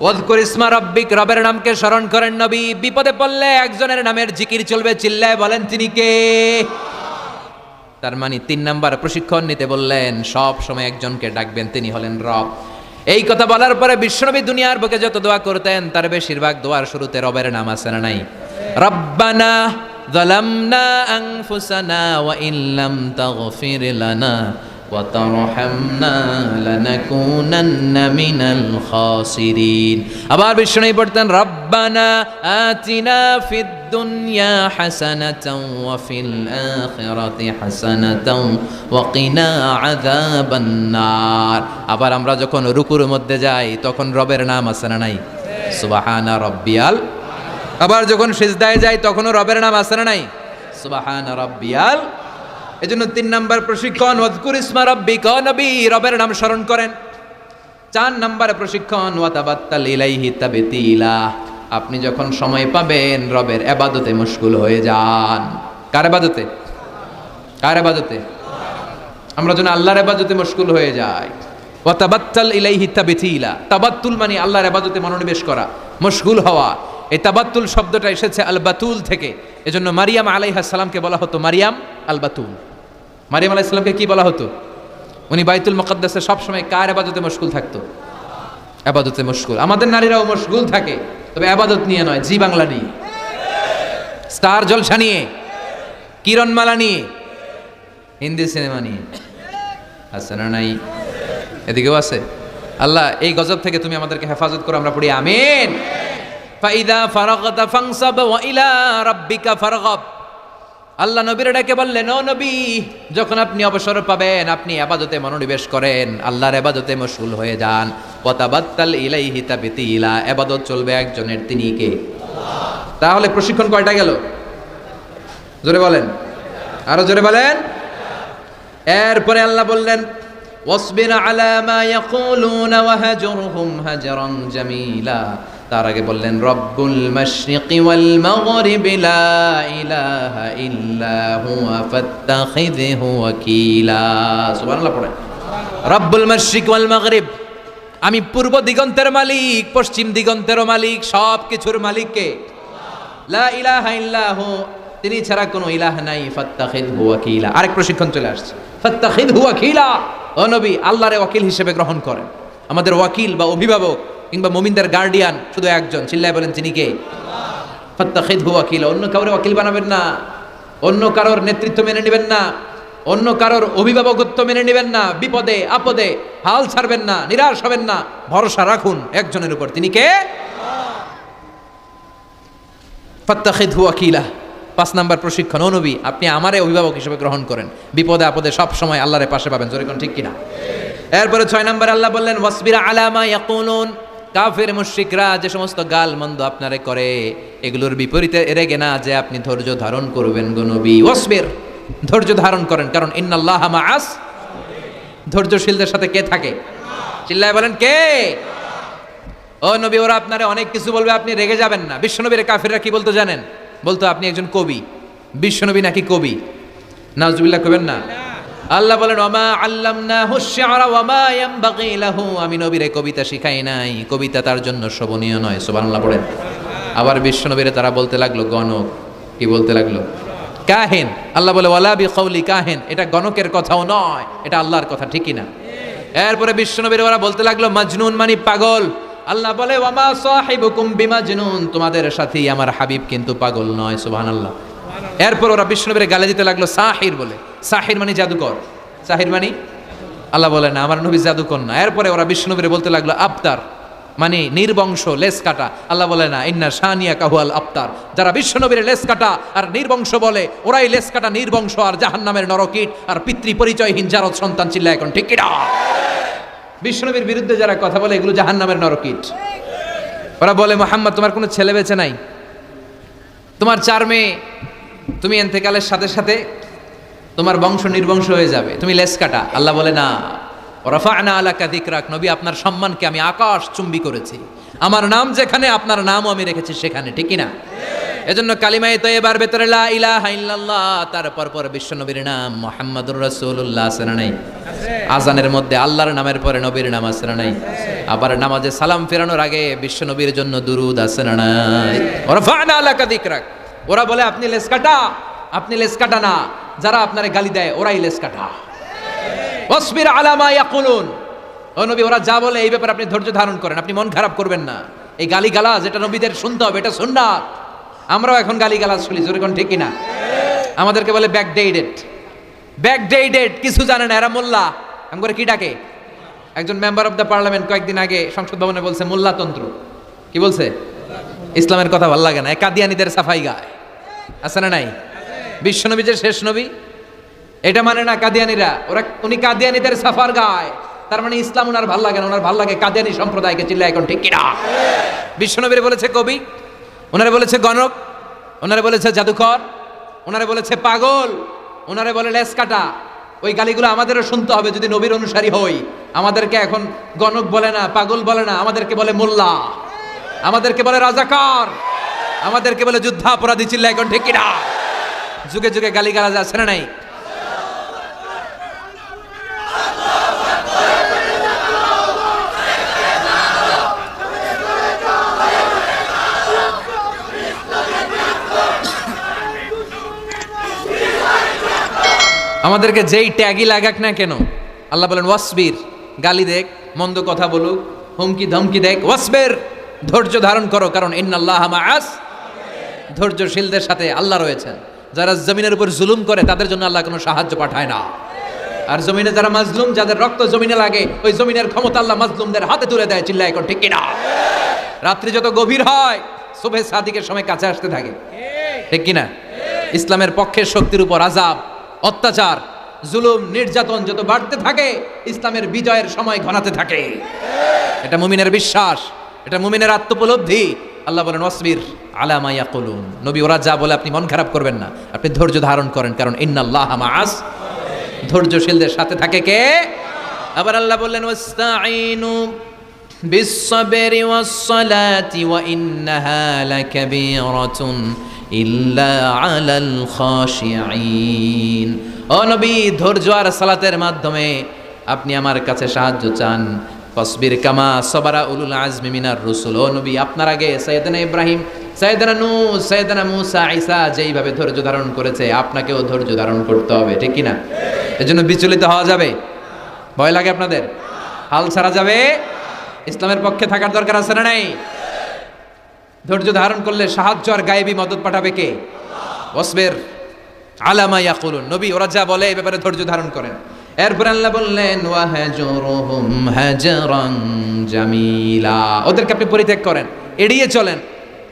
ওয়াজকুর ইসমা রব্বিক, রবের নামকে স্মরণ করেন নবী। বিপদে পড়লে একজনের নামের জিকির চলবে, চিল্লায় বলেন তিনি কে? তার মানে 3 নাম্বার প্রশিক্ষণ নিতে বললেন, সব সময় একজনকে ডাকবেন, তিনি হলেন রব। এই কথা বলার পরে বিশ্বনবী দুনিয়ার বুকে যত দোয়া করতেন তার বেশিরভাগ দোয়ার শুরুতে রবের নাম আছে না নাই? রব্বানা যালামনা আনফুসানা ওয়া ইল্লাম তাগফির লানা ওয়া তারহামনা লানাকুনান্না মিনাল খাসিরিন। আবার বিশ্বনবী পড়তেন, রব্বানা আতিনা ফিদ দুনিয়া হাসানাতাও ওয়া ফিল আখিরাতি হাসানাতাও ওয়া কিনা আযাবান নার। আবার আমরা যখন রুকুর মধ্যে যাই তখন রবের নাম আছে না নাই? সুবহানা রাব্বিয়াল। আবার যখন সিজদায় যাই তখনও রবের নাম আছে না নাই? সুবহানা রাব্বিয়াল। এজন্য 3 নাম্বার প্রশিক্ষণ ওয়াজকুর ইসমা রব্বিক, ও নবী রবের নাম স্মরণ করেন। 4 নাম্বার প্রশিক্ষণ ওয়াতাবাত্তাল ইলাইহি তাবতিলা, আপনি যখন সময় পাবেন রবের ইবাদতে মশগুল হয়ে যান। কার ইবাদতে? কার ইবাদতে? আমরা যেন আল্লাহর ইবাদতে মশগুল হয়ে যাই। ওয়াতাবাত্তাল ইলাইহি তাবতিলা, তাবাত্তুল মানে আল্লাহর ইবাদতে মনোনিবেশ করা, মশগুল হওয়া। এই তাবাত্তুল শব্দটা এসেছে আল বাতুল থেকে। এজন্য মারিয়াম আলাইহিস সালামকে বলা হতো মারিয়াম আল বাতুল। মারিয়াম আলাইহিস সালামকে কি বলা হতো? উনি বাইতুল মুকাদ্দাসে সব সময় কার ইবাদতে মশগুল থাকতো? ইবাদতে মশগুল। আমাদের নারীরাও মশগুল থাকে, তবে ইবাদত নিয়ে নয়, জি বাংলা নিয়ে, স্টার জলসা নিয়ে, কিরণমালা নিয়ে, হিন্দি সিনেমা নিয়ে। আছে না নাই? এদিকেও আছে। আল্লাহ এই গজব থেকে তুমি আমাদেরকে হেফাজত করো, আমরা পড়ি আমিন। ফাইদা ফারাগতা ফানসাব ওয়া ইলা রাব্বিকা ফারগাব। আল্লাহ নবীর ডেকে বললেন, ও নবী যখন আপনি অবসর পাবেন আপনি ইবাদতে মনোনিবেশ করেন, আল্লাহর ইবাদতে মশগুল হয়ে যান। ওয়াতাবাত্তাল ইলাইহি তাবতিলা, ইবাদত চলবে একজনের, তিনি কে? আল্লাহ। তাহলে প্রশিক্ষণ কয়টা গেল? জোরে বলেন, আরো জোরে বলেন। এরপরে আল্লাহ বললেন, ওয়াসবির আলা মা ইয়াকুলুনা ওয়াহজুরহুম হাজরান জামিলা। তার আগে বললেন, রব্বুল মাশরিকি ওয়াল মাগরিবি লা ইলাহা ইল্লা হুয়া ফাত্তাখিযহু ওয়াকিলা। সুবহানাল্লাহ পড়েন। রব্বুল মাশরিক ওয়াল মাগরিব, আমি পূর্ব দিগন্তের মালিক, পশ্চিম দিগন্তেরও মালিক, সব কিছুর মালিক কে? আল্লাহ। লা ইলাহা ইল্লা হু, তিনি ছাড়া কোনো ইলাহ নাই। ফাত্তাখিযহু ওয়াকিলা। আরেক প্রশিক্ষণ চলে আসছে, ফাত্তাখিযহু ওয়াকিলা। ও নবী আল্লাহরে ওয়াকিল হিসেবে গ্রহণ করেন। আমাদের ওয়াকিল বা অভিভাবক কিংবা মুমিনদের গার্ডিয়ান শুধু একজন, চিল্লায় বলেন তিনি কে? আল্লাহ। ফাত্তাখিযহু ওয়াকিলা, অন্য কাউরে ওয়াকিল বানাবেন না, অন্য কারোর নেতৃত্ব মেনে নেবেন না, অন্য কারোর অভিভাবকত্ব মেনে নেবেন না, বিপদে আপদে হাল ছাড়বেন না, নিরাশ হবেন না, ভরসা রাখুন একজনের উপর, তিনি কে? আল্লাহ। ফাত্তাখিযহু ওয়াকিলা। 5 নাম্বার প্রশিক্ষণ, ও নবী আপনি আমারে অভিভাবক হিসেবে গ্রহণ করেন, বিপদে আপদে সব সময় আল্লাহর পাশে পাবেন, জোরে কোন ঠিক কিনা? এরপরে 6 নাম্বার আল্লাহ বললেন, ওয়াসবির আলা মা ইয়াকুলুন। কাফের মুশরিকরা যে সমস্ত গাল মন্দ আপনারে করে এগুলোর বিপরীতে রেগে না যে আপনি ধৈর্য ধারণ করবেন গো নবী। ওয়াসবির, ধৈর্য ধারণ করেন, কারণ ইন্নাল্লাহা মাআস, ধৈর্যশীলদের সাথে কে থাকে? চিল্লায় বলেন কে? ও নবী ওরা আপনারে অনেক কিছু বলবে, আপনি রেগে যাবেন না। বিশ্বনবীর কাফেররা কি বলতো জানেন? বলতো আপনি একজন কবি। বিশ্বনবী নাকি কবি? নাউজুবিল্লাহ কইবেন না। আল্লাহ বলেন, ওমা আল্লামনাহু শি'রা ওয়ামা ইয়ানবাগি লাহু, আমি নবীরে কবিতা শিখাই নাই, কবিতা তার জন্য শোভনীয় নয়। সুবহানাল্লাহ পড়েন। আবার বিশ্বনবীরে তারা বলতে লাগলো গণক। কি বলতে লাগলো? কাহিন। আল্লাহ বলে ওয়ালা বিকৌলি কাহিন, এটা গণকের কথাও নয়, এটা আল্লাহর কথা, ঠিকই না? এরপরে বিশ্বনবীর ওরা বলতে লাগলো মাজনুন মানে পাগল। আল্লাহ বলে ওয়ামা সাহিবুকুম বিমাজনুন, তোমাদের সাথী আমার হাবিব কিন্তু পাগল নয়। সুবহানাল্লাহ। এরপর ওরা বিশ্বনবীর গালে দিতে লাগলো সাহির বলে। সাহির মানে জাদুকর, সাহির মানে আল্লাহ বলে না আমার নবী জাদুকর না। এরপরে ওরা বিশ্বনবীর বলতে লাগলো আবতার মানে নির্বংশ, লেস কাটা। আল্লাহ বলে না ইন্না শানিয়া কাহুয়াল আবতার, যারা বিশ্বনবীর লেস কাটা আর নির্বংশ বলে ওরাই লেস কাটা, নির্বংশ আর জাহান্নামের নরকীট আর পিতৃ পরিচয়হীন জারদ সন্তান। চিল্লা এখন ঠিক কিনা? বিশ্বনবীর বিরুদ্ধে যারা কথা বলে এগুলো জাহান্নামের নরকীট। ওরা বলে মুহাম্মদ তোমার কোনো ছেলে বেঁচে নাই, তোমার 4 মেয়ে, তুমি ইন্তেকালের সাথে সাথে তোমার বংশ নির্বংশ হয়ে যাবে, তুমি লেস কাটা। আল্লাহ বলে না রাফা'না আলাকা যিকরাক, নবী আপনার সম্মানকে আমি আকাশ চুম্বি করেছি, আমার নাম যেখানে আপনার নামও আমি রেখেছি সেখানে, ঠিক না? এজন্য কালিমায়ে তয়্যিবার ভেতরে লা ইলাহা ইল্লাল্লাহ, তারপর পর বিশ্বনবীর নাম মুহাম্মাদুর রাসূলুল্লাহ আছে না নাই? আজানের মধ্যে আল্লাহর নামের পরে নবীর নাম আছে না নাই? আবার নামাজে সালাম ফেরানোর আগে বিশ্বনবীর জন্য দুরূদ আছে না নাই? রাফা'না আলাকা যিকরাক। ওরা বলে আপনি লেস কাটা, আপনি লেস কাটা না, যারা আপনারে গালি দেয় ওরাই লেস কাটা। ওয়াসবির আলা মা ইয়াকুলুন, ও নবী ওরা যা বলে এই ব্যাপারে আপনি ধৈর্য ধারণ করেন, আপনি মন খারাপ করবেন না। এই গালিগালাজ এটা নবীদের শুনতে হবে, এটা সুন্নাত। আমরাও এখন গালিগালাজ শুনি, জোরে কোন ঠিক না? আমাদেরকে বলে ব্যাকডেটেড, ব্যাকডেটেড, কিছু জানে না এরা মোল্লা। আমি করে কি ডাকে? একজন মেম্বার অফ দ্য পার্লামেন্ট কয়েকদিন আগে সংসদ ভবনে বলছে মোল্লাতন্ত্র। কি বলছে? ইসলামের কথা ভালো লাগে না, কাদিয়ানীদের সাফাই গায়, আছে না নাই? বিশ্বনবী যে শেষ নবী এটা মানে না কাদিয়ানীরা, উনি কাদিয়ানীদের সাফার গায়, তার মানে ইসলাম ওনার ভাল লাগে না, ওনার ভাল লাগে কাদিয়ানী সম্প্রদায়কে। চিল্লা এখন ঠিক কিনা? বিশ্বনবীর বলেছে কবি, ওনারে বলেছে গণক, ওনারে বলেছে জাদুকর, ওনারে বলেছে পাগল, ওনারে বলে লেস কাটা। ওই গালিগুলো আমাদেরও শুনতে হবে যদি নবীর অনুসারী হই। আমাদেরকে এখন গণক বলে না, পাগল বলে না, আমাদেরকে বলে মোল্লা, আমাদেরকে বলে রাজাকার, আমাদেরকে বলে যুদ্ধাপরাধী। চিল্লা এখন ঠিক কিনা? যুগে যুগে গালিগালাজ আছে না নাই? আমাদেরকে যেই ট্যাগই লাগাক না কেন, আল্লাহ বলেন ওয়াসবির, গালি দেখ, মন্দ কথা বলুক, হুমকি ধমকি দেখ, ওয়াসবির, ধৈর্য ধারণ করো, কারণ ইন্নাল্লাহা মাআস, ধৈর্যশীলদের সাথে আল্লাহ রয়েছেন। যারা জমিনের উপর জুলুম করে তাদের জন্য আল্লাহ কোনো সাহায্য পাঠায় না। আর জমিনে যারা মাজলুম, যাদের রক্ত জমিনে লাগে, ওই জমিনের ক্ষমতা আল্লাহ মাজলুমদের হাতে তুলে দেয়। চিল্লা এখন ঠিক কিনা? রাত্রি যত গভীর হয় সুবহে সাদিকের সময় কাছে আসতে থাকে, ঠিক কিনা? ইসলামের পক্ষের শক্তির উপর আযাব, অত্যাচার, জুলুম, নির্যাতন যত বাড়তে থাকে ইসলামের বিজয়ের সময় ঘনাতে থাকে। এটা মুমিনের বিশ্বাস, এটা মুমিনের আত্মোপলব্ধি। আল্লাহ বলেন ওয়াসবির আলা মা ইয়াকুলুন, নবী ওরা যা বলে আপনি মন খারাপ করবেন না, আপনি ধৈর্য ধারণ করেন, কারণ ইন্নাল্লাহা মাআস, ধৈর্যশীলদের সাথে থাকে কে? আবার আল্লাহ বললেন ওয়াস্তাঈনু বিস-সাবরি ওয়াস-সালাতি ওয়া ইন্নাহা লাকাবীরাতুন ইল্লা আলাল খাশিঈন। ও নবী, ধৈর্য আর সালাতের মাধ্যমে আপনি আমার কাছে সাহায্য চান। ফাসবির কামা সাবারা উলুল আজমি মিনার রুসুল। ও নবী, আপনার আগে সাইয়েদনা ইব্রাহিম, সাইয়েদনা নূহ, সাইয়েদনা মূসা, ঈসা যেইভাবে ধৈর্য ধারণ করেছে আপনাকেও ধৈর্য ধারণ করতে হবে, ঠিক কি না? এজন্য বিচলিত হওয়া যাবে? ভয় লাগে আপনাদের? হাল ছাড়া যাবে? ইসলামের পক্ষে থাকার দরকার আছে না নাই? ধৈর্য ধারণ করলে সাহায্য আর গায়েবী মদত পাঠাবে কে? ওয়াসবির আলা মা ইয়াকুলুন, নবী ওরা যা বলে এই ব্যাপারে ধৈর্য ধারণ করেন। এরপর আল্লাহ বললেন ওয়াহাজুরুহুম হাজরান জামিলা, ওদেরকে আপনি পরিত্যাগ করেন, এড়িয়ে চলেন।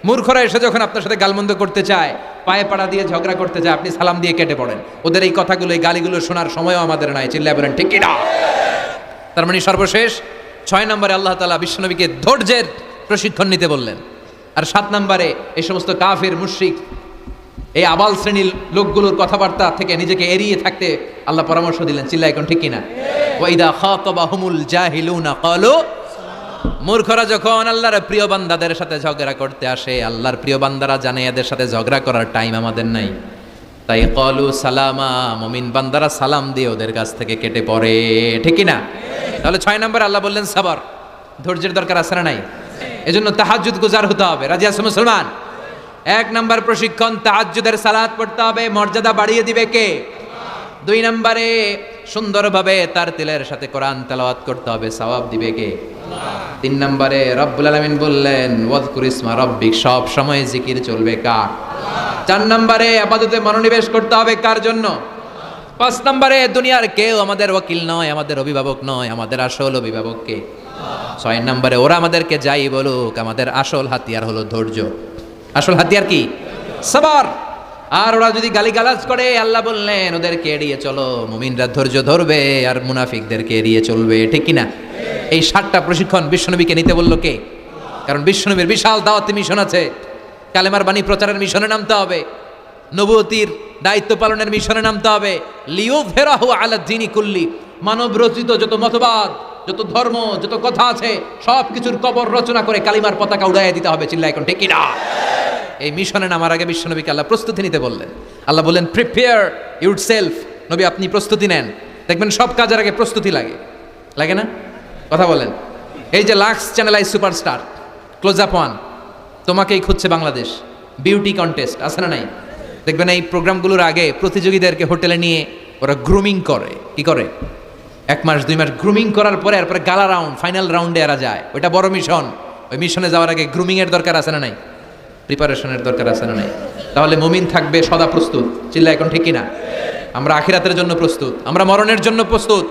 মূর্খরা এসে যখন আপনার সাথে গালমন্দ করতে চায়, পায়ে পাড়া দিয়ে ঝগড়া করতে চায়, আপনি সালাম দিয়ে কেটে পড়েন। ওদের এই কথাগুলো, এই গালিগুলো শোনার সময়ও আমাদের নাই। চিল্লায় বলেন ঠিক কি না? তার মানে সর্বশেষ 6 নম্বরে আল্লাহ তাআলা বিশ্বনবীকে ধৈর্যের প্রশিক্ষণ নিতে বললেন। আর 7 নম্বরে এই সমস্ত কাফির, মুশরিক, এই আবাল শ্রেণীর লোকগুলোর কথাবার্তা থেকে নিজেকে এড়িয়ে থাকতে আল্লাহ পরামর্শ দিলেন। চিল্লা এখন ঠিক কিনা? ওয়া ইদা খাতাবাহুমুল জাহিলুনা ক্বালু, মূর্খরা যখন আল্লাহর প্রিয় বান্দাদের সাথে ঝগড়া করতে আসে, আল্লাহর প্রিয় বান্দারা জানে এদের সাথে ঝগড়া করার টাইম আমাদের নাই, তাই ক্বালু সালামা, মুমিন বান্দারা সালাম দিয়ে ওদের কাছ থেকে কেটে পড়ে, ঠিক কিনা? তাহলে 6 নম্বরে আল্লাহ বললেন সাবর, ধৈর্যের দরকার আছে না নাই? এজন্য তাহাজ্জুদ গুজার হতে হবে। রাজি আছো মুসলমান? এক নাম্বার প্রশিক্ষণ, তাহাজ্জুদের সালাত পড়তে হবে, মর্যাদা বাড়িয়ে দিবে কে? 2 নম্বরে সুন্দরভাবে তার তিলের সাথে কোরআন তেলাওয়াত করতে হবে, সওয়াব দিবে কে? 3 নম্বরে রব্বুল আলামিন বললেন ওয়াজকুর ইসমা রাব্বিক, সব সময় জিকির চলবে কার? 4 নম্বরে ইবাদতে মনোনিবেশ করতে হবে কার জন্য? 5 নম্বরে দুনিয়ার কেউ আমাদের ওয়াকিল নয়, আমাদের অভিভাবক নয়, আমাদের আসল অভিভাবক কে? 6 নম্বরে ওরা আমাদেরকে যাই বলুক, আমাদের আসল হাতিয়ার হলো ধৈর্য। আসল হাতিয়ার কি? সবর। আর ওরা যদি গালিগালাজ করে, আল্লাহ বললেন ওদেরকে এড়িয়ে চলো, মুমিনরা ধৈর্য ধরবে আর মুনাফিকদেরকে এড়িয়ে চলবে, ঠিক কিনা? এই 7টা প্রশিক্ষণ বিশ্বনবীকে নিতে বললো কে? কারণ বিশ্বনবীর বিশাল দাওয়াতি মিশন আছে। কালেমার বাণী প্রচারের মিশনে নামতে হবে, নবুয়তির দায়িত্ব পালনের মিশনে নামতে হবে। লিয়ুযহিরাহু আলা দ্বীনি কুল্লি, মানব রচিত যত মতবাদ, যত ধর্ম, যত কথা আছে, সব কিছুর কবর রচনা করে কালিমার পতাকা উড়াইয়া দিতে হবে। চিল্লায় এখন ঠিক কিনা? এই মিশনে নামার আগে বিশ্বনবীকে আল্লাহ প্রস্তুতি নিতে বললেন। আল্লাহ বললেন প্রিপেয়ার ইউরসেলফ, নবী আপনি প্রস্তুতি নেন। দেখবেন সব কাজের আগে প্রস্তুতি লাগে, লাগে না? কথা বলেন। এই যে Lux channel i superstar, close up one, তোমাকেই খুঁজছে বাংলাদেশ, বিউটি কন্টেস্ট আছে না নাই? দেখবেন এই প্রোগ্রামগুলোর আগে প্রতিযোগীদেরকে হোটেলে নিয়ে ওরা গ্রুমিং করে। কি করে? 1 মাস 2 মাস গ্রুমিং করার পরে এরপরে গালা রাউন্ড, ফাইনাল রাউন্ডে এরা যায়। ওইটা বড় মিশন। ওই মিশনে যাওয়ার আগে গ্রুমিং এর দরকার আছে না নাই? প্রিপারেশনের দরকার আছে না নাই? তাহলে মুমিন থাকবে সদা প্রস্তুত। চিল্লা এখন ঠিক কিনা? আমরা আখিরাতের জন্য প্রস্তুত, আমরা মরণের জন্য প্রস্তুত।